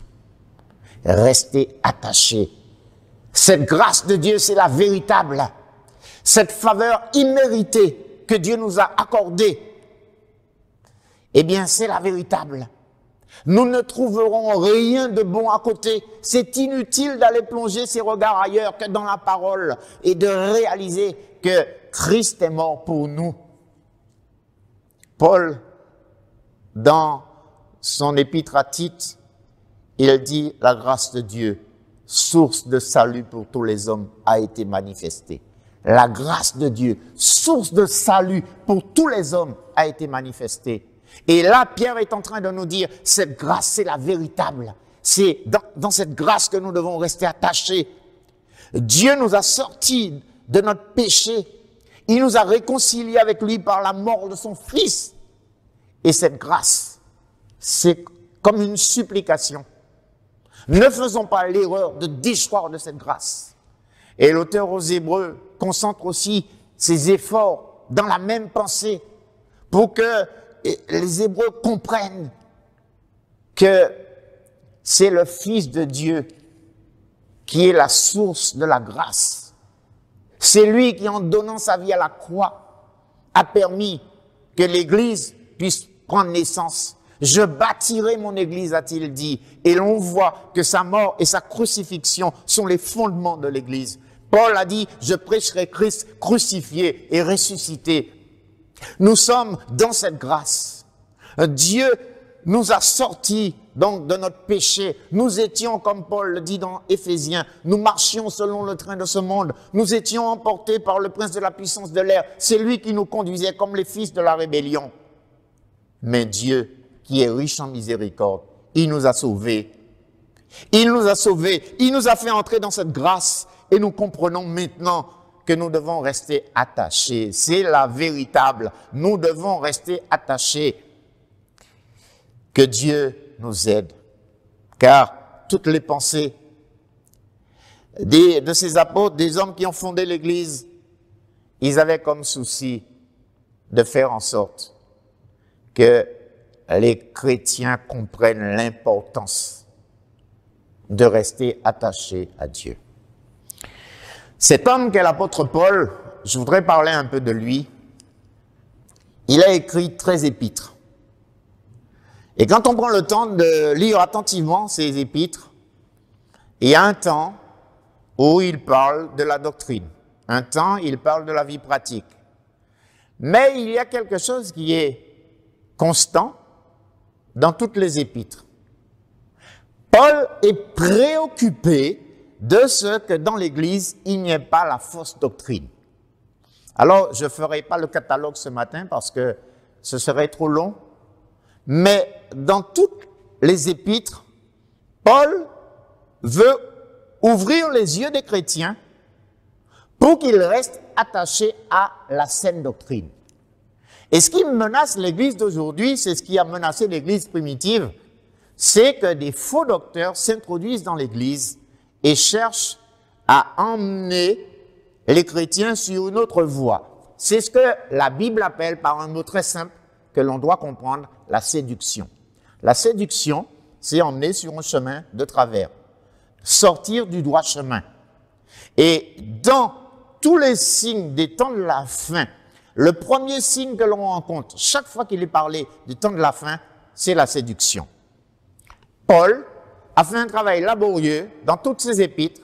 Restez attachés. Cette grâce de Dieu, c'est la véritable. Cette faveur imméritée que Dieu nous a accordée, eh bien, c'est la véritable. Nous ne trouverons rien de bon à côté. C'est inutile d'aller plonger ses regards ailleurs que dans la parole et de réaliser que Christ est mort pour nous. Paul, dans son épître à Tite, il dit « La grâce de Dieu, source de salut pour tous les hommes, a été manifestée. » La grâce de Dieu, source de salut pour tous les hommes, a été manifestée. Et là, Pierre est en train de nous dire, cette grâce, c'est la véritable. C'est dans cette grâce que nous devons rester attachés. Dieu nous a sortis de notre péché. Il nous a réconciliés avec lui par la mort de son Fils. Et cette grâce, c'est comme une supplication. Ne faisons pas l'erreur de déchoir de cette grâce. Et l'auteur aux Hébreux concentre aussi ses efforts dans la même pensée pour que les Hébreux comprennent que c'est le Fils de Dieu qui est la source de la grâce. C'est lui qui, en donnant sa vie à la croix, a permis que l'Église puisse prendre naissance. Je bâtirai mon Église, a-t-il dit. Et l'on voit que sa mort et sa crucifixion sont les fondements de l'Église. Paul a dit, je prêcherai Christ crucifié et ressuscité. Nous sommes dans cette grâce. Dieu nous a sortis donc de notre péché. Nous étions, comme Paul le dit dans Éphésiens, nous marchions selon le train de ce monde. Nous étions emportés par le prince de la puissance de l'air. C'est lui qui nous conduisait comme les fils de la rébellion. Mais Dieu, qui est riche en miséricorde, il nous a sauvés. Il nous a sauvés. Il nous a fait entrer dans cette grâce. Et nous comprenons maintenant que nous devons rester attachés. C'est la véritable. Nous devons rester attachés. Que Dieu nous aide. Car toutes les pensées de ces apôtres, des hommes qui ont fondé l'Église, ils avaient comme souci de faire en sorte que les chrétiens comprennent l'importance de rester attachés à Dieu. Cet homme qu'est l'apôtre Paul, je voudrais parler un peu de lui. Il a écrit 13 épîtres. Et quand on prend le temps de lire attentivement ces épîtres, il y a un temps où il parle de la doctrine. Un temps, il parle de la vie pratique. Mais il y a quelque chose qui est constant dans toutes les épîtres. Paul est préoccupé de ce que dans l'Église, il n'y ait pas la fausse doctrine. Alors, je ne ferai pas le catalogue ce matin parce que ce serait trop long, mais dans toutes les épîtres, Paul veut ouvrir les yeux des chrétiens pour qu'ils restent attachés à la saine doctrine. Et ce qui menace l'Église d'aujourd'hui, c'est ce qui a menacé l'Église primitive, c'est que des faux docteurs s'introduisent dans l'Église et cherchent à emmener les chrétiens sur une autre voie. C'est ce que la Bible appelle, par un mot très simple, que l'on doit comprendre, la séduction. La séduction, c'est emmener sur un chemin de travers, sortir du droit chemin. Et dans tous les signes des temps de la fin, le premier signe que l'on rencontre, chaque fois qu'il est parlé du temps de la fin, c'est la séduction. Paul a fait un travail laborieux dans toutes ses épîtres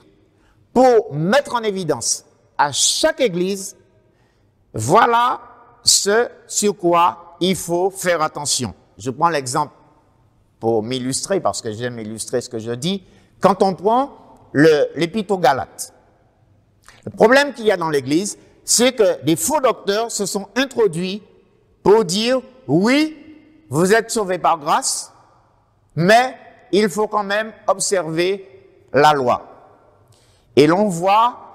pour mettre en évidence à chaque église, voilà ce sur quoi il faut faire attention. Je prends l'exemple pour m'illustrer, parce que j'aime illustrer ce que je dis. Quand on prend l'épître aux Galates, le problème qu'il y a dans l'église, c'est que des faux docteurs se sont introduits pour dire, oui, vous êtes sauvés par grâce, mais il faut quand même observer la loi. Et l'on voit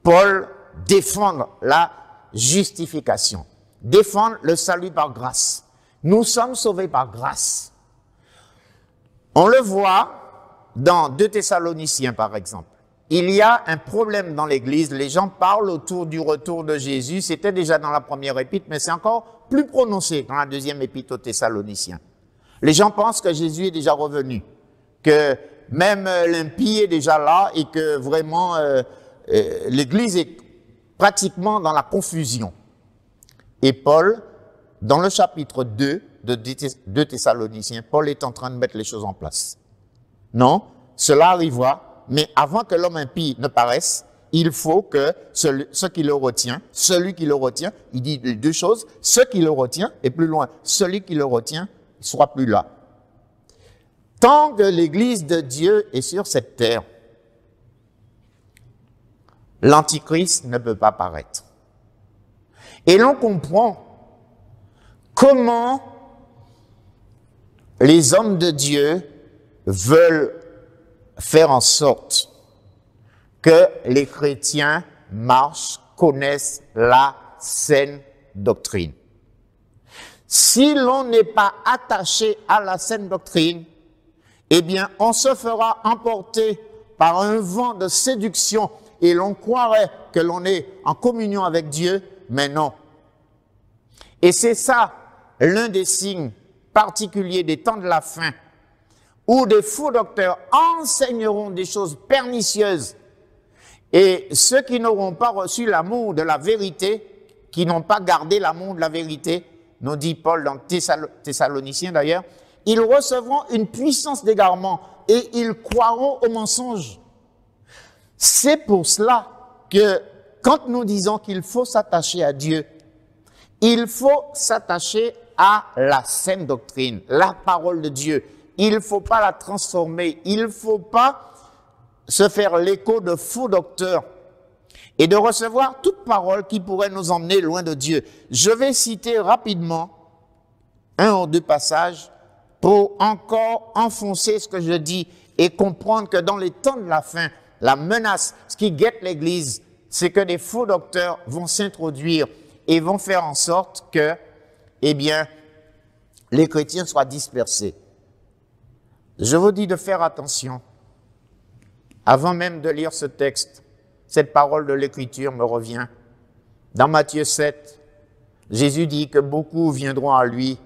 Paul défendre la justification, défendre le salut par grâce. Nous sommes sauvés par grâce. On le voit dans 2 Thessaloniciens, par exemple. Il y a un problème dans l'Église, les gens parlent autour du retour de Jésus, c'était déjà dans la première épître, mais c'est encore plus prononcé dans la deuxième épître aux Thessaloniciens. Les gens pensent que Jésus est déjà revenu, que même l'impie est déjà là et que vraiment l'Église est pratiquement dans la confusion. Et Paul, dans le chapitre 2 de 2 Thessaloniciens, Paul est en train de mettre les choses en place. Non, cela arrivera, mais avant que l'homme impie ne paraisse, il faut que celui qui le retient, il dit deux choses, ce qui le retient, et plus loin, celui qui le retient, ne soit plus là. Tant que l'Église de Dieu est sur cette terre, l'Antichrist ne peut pas paraître. Et l'on comprend comment les hommes de Dieu veulent faire en sorte que les chrétiens marchent, connaissent la saine doctrine. Si l'on n'est pas attaché à la saine doctrine, eh bien, on se fera emporter par un vent de séduction et l'on croirait que l'on est en communion avec Dieu, mais non. Et c'est ça l'un des signes particuliers des temps de la fin, où des faux docteurs enseigneront des choses pernicieuses et ceux qui n'auront pas reçu l'amour de la vérité, qui n'ont pas gardé l'amour de la vérité, nous dit Paul dans Thessaloniciens d'ailleurs, ils recevront une puissance d'égarement et ils croiront au mensonge. C'est pour cela que quand nous disons qu'il faut s'attacher à Dieu, il faut s'attacher à la saine doctrine, la parole de Dieu. Il ne faut pas la transformer, il ne faut pas se faire l'écho de faux docteurs et de recevoir toute parole qui pourrait nous emmener loin de Dieu. Je vais citer rapidement un ou deux passages pour encore enfoncer ce que je dis et comprendre que dans les temps de la fin, la menace, ce qui guette l'Église, c'est que des faux docteurs vont s'introduire et vont faire en sorte que, eh bien, les chrétiens soient dispersés. Je vous dis de faire attention. Avant même de lire ce texte, cette parole de l'Écriture me revient. Dans Matthieu 7, Jésus dit que beaucoup viendront à lui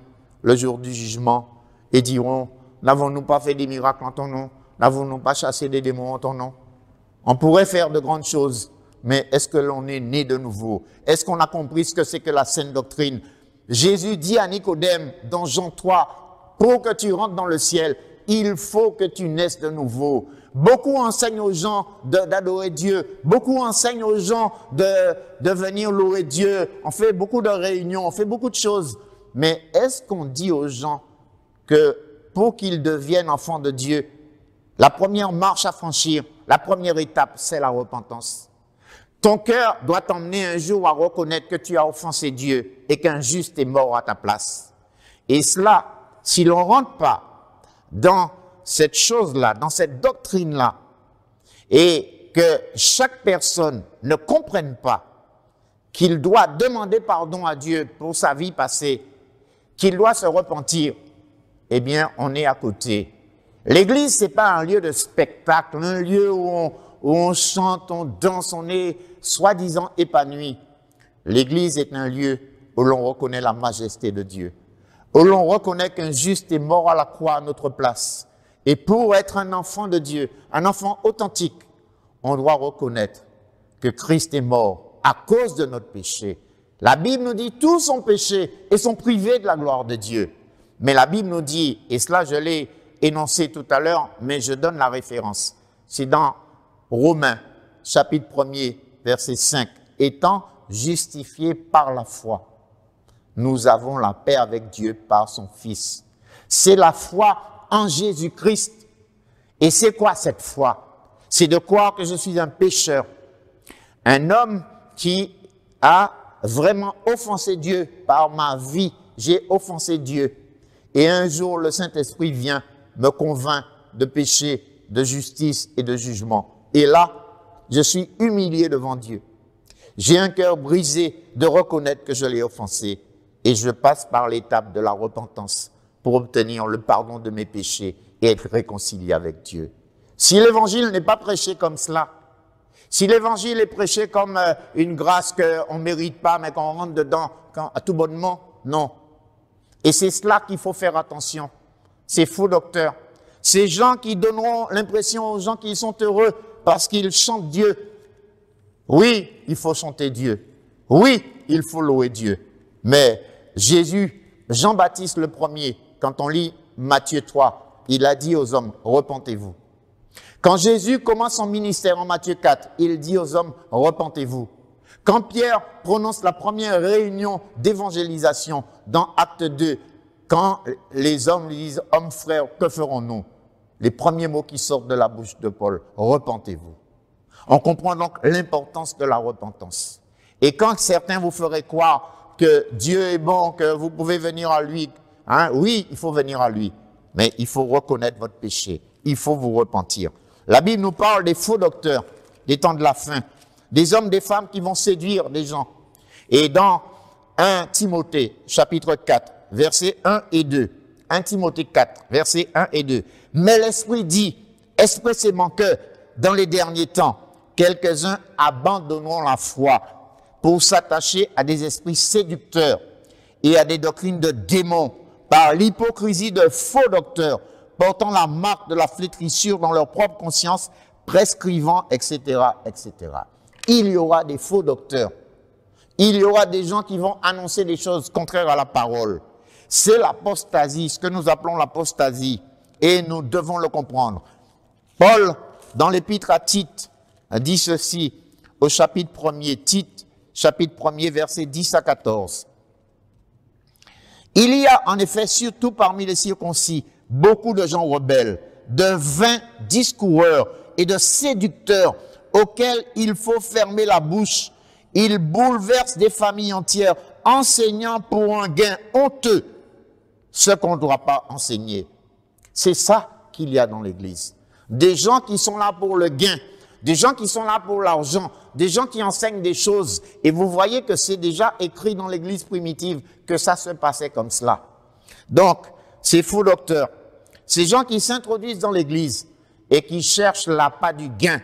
le jour du jugement et diront, n'avons-nous pas fait des miracles en ton nom? N'avons-nous pas chassé des démons en ton nom? On pourrait faire de grandes choses, mais est-ce que l'on est né de nouveau? Est-ce qu'on a compris ce que c'est que la saine doctrine? Jésus dit à Nicodème dans Jean 3, pour que tu rentres dans le ciel, il faut que tu naisses de nouveau. Beaucoup enseignent aux gens d'adorer Dieu. Beaucoup enseignent aux gens de venir louer Dieu. On fait beaucoup de réunions, on fait beaucoup de choses. Mais est-ce qu'on dit aux gens que pour qu'ils deviennent enfants de Dieu, la première marche à franchir, la première étape, c'est la repentance? Ton cœur doit t'emmener un jour à reconnaître que tu as offensé Dieu et qu'un juste est mort à ta place. Et cela, si l'on ne rentre pas dans cette chose-là, dans cette doctrine-là, et que chaque personne ne comprenne pas qu'il doit demander pardon à Dieu pour sa vie passée, qu'il doit se repentir, eh bien, on est à côté. L'église, c'est pas un lieu de spectacle, un lieu où on chante, on danse, on est soi-disant épanoui. L'église est un lieu où l'on reconnaît la majesté de Dieu, où l'on reconnaît qu'un juste est mort à la croix à notre place. Et pour être un enfant de Dieu, un enfant authentique, on doit reconnaître que Christ est mort à cause de notre péché. La Bible nous dit tous ont péché et sont privés de la gloire de Dieu. Mais la Bible nous dit, et cela je l'ai énoncé tout à l'heure, mais je donne la référence. C'est dans Romains, chapitre 1er, verset 5. Étant justifiés par la foi, nous avons la paix avec Dieu par son Fils. C'est la foi en Jésus-Christ. Et c'est quoi cette foi? C'est de croire que je suis un pécheur, un homme qui a vraiment offensé Dieu par ma vie. J'ai offensé Dieu. Et un jour, le Saint-Esprit vient me convainc de péché, de justice et de jugement. Et là, je suis humilié devant Dieu. J'ai un cœur brisé de reconnaître que je l'ai offensé. Et je passe par l'étape de la repentance pour obtenir le pardon de mes péchés et être réconcilié avec Dieu. Si l'évangile n'est pas prêché comme cela, si l'évangile est prêché comme une grâce qu'on ne mérite pas, mais qu'on rentre dedans à tout bonnement, non. Et c'est cela qu'il faut faire attention. Ces faux docteurs, ces gens qui donneront l'impression aux gens qu'ils sont heureux parce qu'ils chantent Dieu. Oui, il faut chanter Dieu. Oui, il faut louer Dieu. Mais Jésus, Jean-Baptiste le premier, quand on lit Matthieu 3, il a dit aux hommes, repentez-vous. Quand Jésus commence son ministère en Matthieu 4, il dit aux hommes, repentez-vous. Quand Pierre prononce la première réunion d'évangélisation dans Acte 2, quand les hommes lui disent, hommes frères, que ferons-nous? Les premiers mots qui sortent de la bouche de Paul, repentez-vous. On comprend donc l'importance de la repentance. Et quand certains vous feraient croire que Dieu est bon, que vous pouvez venir à lui, hein, oui, il faut venir à lui, mais il faut reconnaître votre péché. Il faut vous repentir. La Bible nous parle des faux docteurs, des temps de la fin, des hommes, des femmes qui vont séduire des gens. Et dans 1 Timothée, chapitre 4, versets 1 et 2, 1 Timothée 4, versets 1 et 2, mais l'Esprit dit expressément que dans les derniers temps, quelques-uns abandonneront la foi pour s'attacher à des esprits séducteurs et à des doctrines de démons par l'hypocrisie de faux docteurs portant la marque de la flétrissure dans leur propre conscience, prescrivant, etc., etc. Il y aura des faux docteurs. Il y aura des gens qui vont annoncer des choses contraires à la parole. C'est l'apostasie, ce que nous appelons l'apostasie. Et nous devons le comprendre. Paul, dans l'épître à Tite, dit ceci au chapitre 1er, Tite, chapitre 1er, versets 10 à 14. Il y a en effet, surtout parmi les circoncis, beaucoup de gens rebelles, de vains discoureurs et de séducteurs auxquels il faut fermer la bouche. Ils bouleversent des familles entières, enseignant pour un gain honteux ce qu'on ne doit pas enseigner. C'est ça qu'il y a dans l'Église. Des gens qui sont là pour le gain, des gens qui sont là pour l'argent, des gens qui enseignent des choses. Et vous voyez que c'est déjà écrit dans l'Église primitive que ça se passait comme cela. Donc, ces faux docteurs, ces gens qui s'introduisent dans l'Église et qui cherchent l'appât du gain,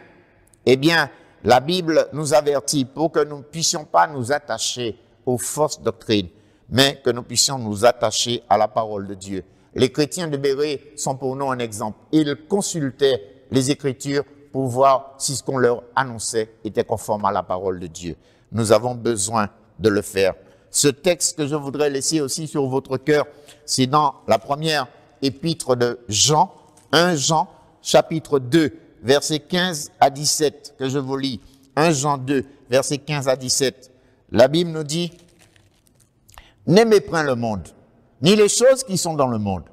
eh bien, la Bible nous avertit pour que nous ne puissions pas nous attacher aux fausses doctrines, mais que nous puissions nous attacher à la parole de Dieu. Les chrétiens de Bérée sont pour nous un exemple. Ils consultaient les Écritures pour voir si ce qu'on leur annonçait était conforme à la parole de Dieu. Nous avons besoin de le faire. Ce texte que je voudrais laisser aussi sur votre cœur, c'est dans la première épître de Jean, 1 Jean, chapitre 2, versets 15 à 17, que je vous lis. 1 Jean 2, versets 15 à 17. La Bible nous dit, « N'aimez point le monde, ni les choses qui sont dans le monde.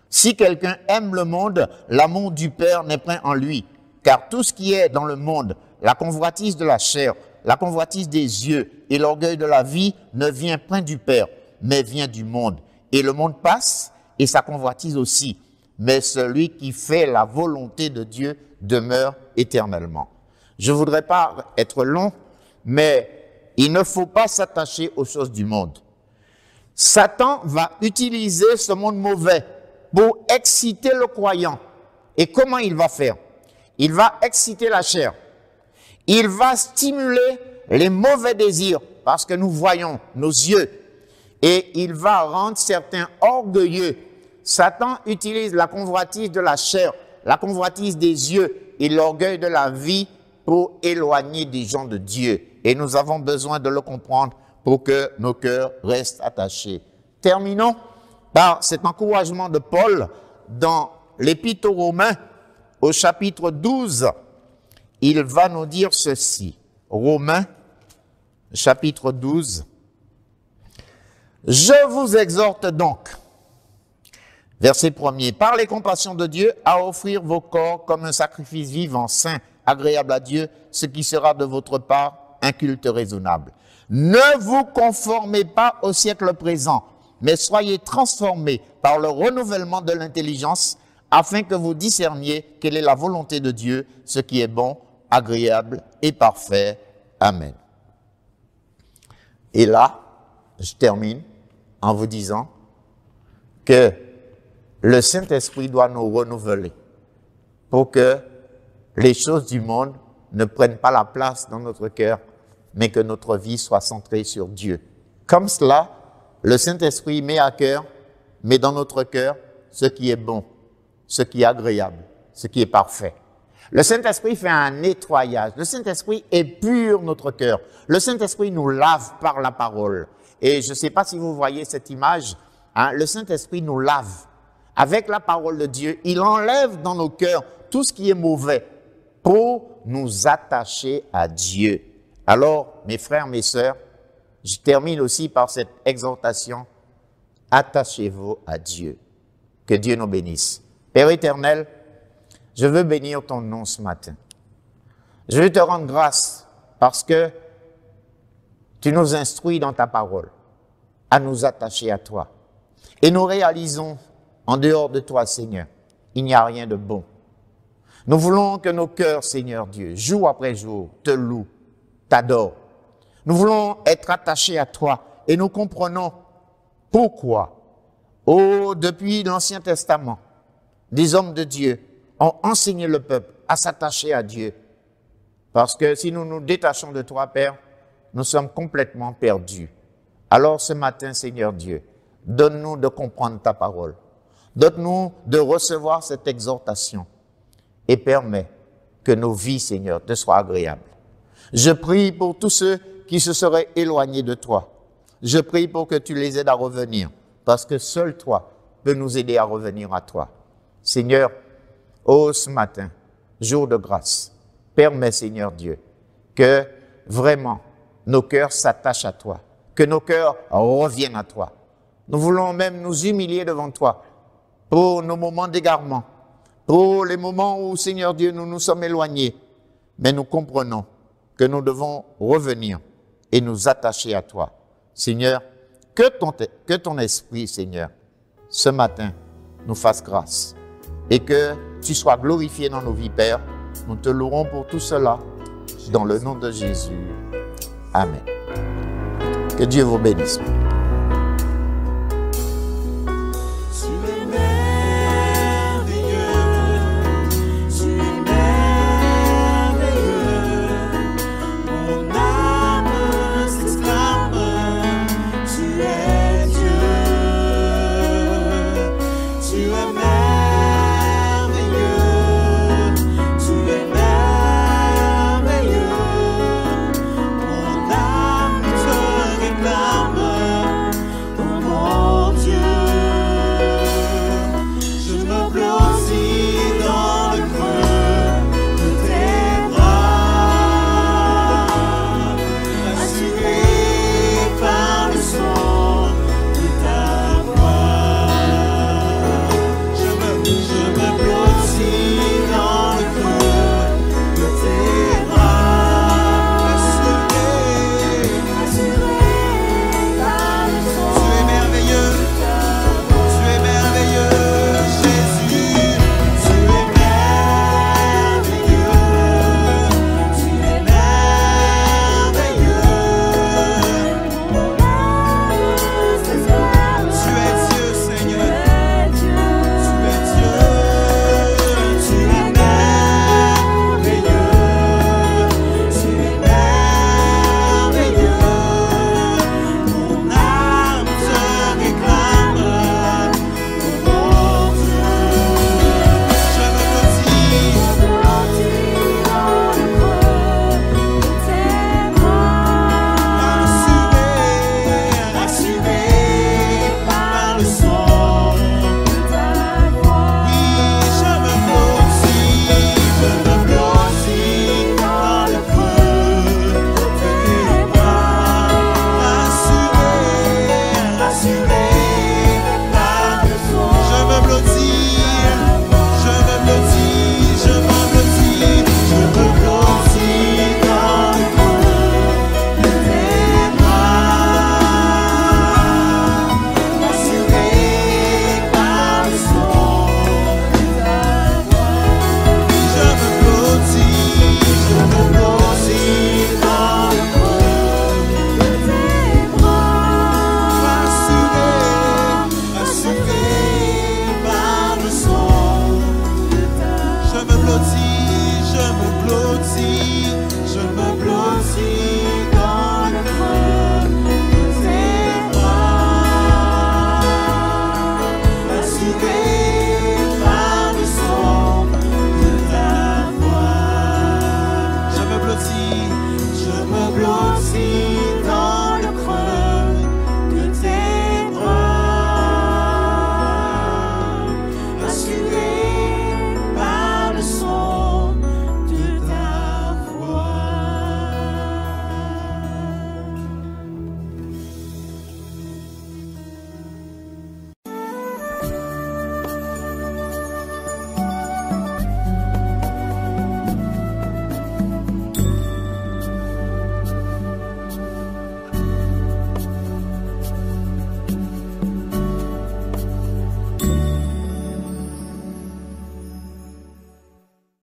Si quelqu'un aime le monde, l'amour du Père n'est point en lui. Car tout ce qui est dans le monde, la convoitise de la chair, la convoitise des yeux et l'orgueil de la vie ne vient point du Père, mais vient du monde. Et le monde passe et sa convoitise aussi. Mais celui qui fait la volonté de Dieu demeure éternellement. Je ne voudrais pas être long, mais il ne faut pas s'attacher aux choses du monde. Satan va utiliser ce monde mauvais pour exciter le croyant. Et comment il va faire? Il va exciter la chair. Il va stimuler les mauvais désirs parce que nous voyons nos yeux. Et il va rendre certains orgueilleux. Satan utilise la convoitise de la chair, la convoitise des yeux et l'orgueil de la vie pour éloigner des gens de Dieu. Et nous avons besoin de le comprendre pour que nos cœurs restent attachés. Terminons par cet encouragement de Paul dans l'Épître aux Romains, au chapitre 12. Il va nous dire ceci. Romains, chapitre 12. Je vous exhorte donc, verset 1er, par les compassions de Dieu, à offrir vos corps comme un sacrifice vivant, saint, agréable à Dieu, ce qui sera de votre part un culte raisonnable. Ne vous conformez pas au siècle présent, mais soyez transformés par le renouvellement de l'intelligence, afin que vous discerniez quelle est la volonté de Dieu, ce qui est bon, agréable et parfait. Amen. Et là, je termine en vous disant que le Saint-Esprit doit nous renouveler pour que les choses du monde ne prennent pas la place dans notre cœur, mais que notre vie soit centrée sur Dieu. Comme cela, le Saint-Esprit met à cœur, met dans notre cœur ce qui est bon, ce qui est agréable, ce qui est parfait. Le Saint-Esprit fait un nettoyage. Le Saint-Esprit épure notre cœur. Le Saint-Esprit nous lave par la parole. Et je ne sais pas si vous voyez cette image, hein, le Saint-Esprit nous lave. Avec la parole de Dieu, il enlève dans nos cœurs tout ce qui est mauvais pour nous attacher à Dieu. Alors, mes frères, mes sœurs, je termine aussi par cette exhortation. Attachez-vous à Dieu. Que Dieu nous bénisse. Père éternel, je veux bénir ton nom ce matin. Je veux te rendre grâce parce que tu nous instruis dans ta parole à nous attacher à toi. Et nous réalisons, en dehors de toi, Seigneur, il n'y a rien de bon. Nous voulons que nos cœurs, Seigneur Dieu, jour après jour, te louent, t'adorent. Nous voulons être attachés à toi et nous comprenons pourquoi, depuis l'Ancien Testament, des hommes de Dieu ont enseigné le peuple à s'attacher à Dieu. Parce que si nous nous détachons de toi, Père, nous sommes complètement perdus. Alors ce matin, Seigneur Dieu, donne-nous de comprendre ta parole. Donne-nous de recevoir cette exhortation et permets que nos vies, Seigneur, te soient agréables. Je prie pour tous ceux qui se seraient éloignés de toi. Je prie pour que tu les aides à revenir, parce que seul toi peux nous aider à revenir à toi. Seigneur, ce matin, jour de grâce, permets, Seigneur Dieu, que vraiment nos cœurs s'attachent à toi, que nos cœurs reviennent à toi. Nous voulons même nous humilier devant toi pour nos moments d'égarement, pour les moments où, Seigneur Dieu, nous nous sommes éloignés. Mais nous comprenons que nous devons revenir et nous attacher à toi. Seigneur, que ton esprit, Seigneur, ce matin, nous fasse grâce et que tu sois glorifié dans nos vies, Père. Nous te louerons pour tout cela, dans le nom de Jésus. Amen. Que Dieu vous bénisse.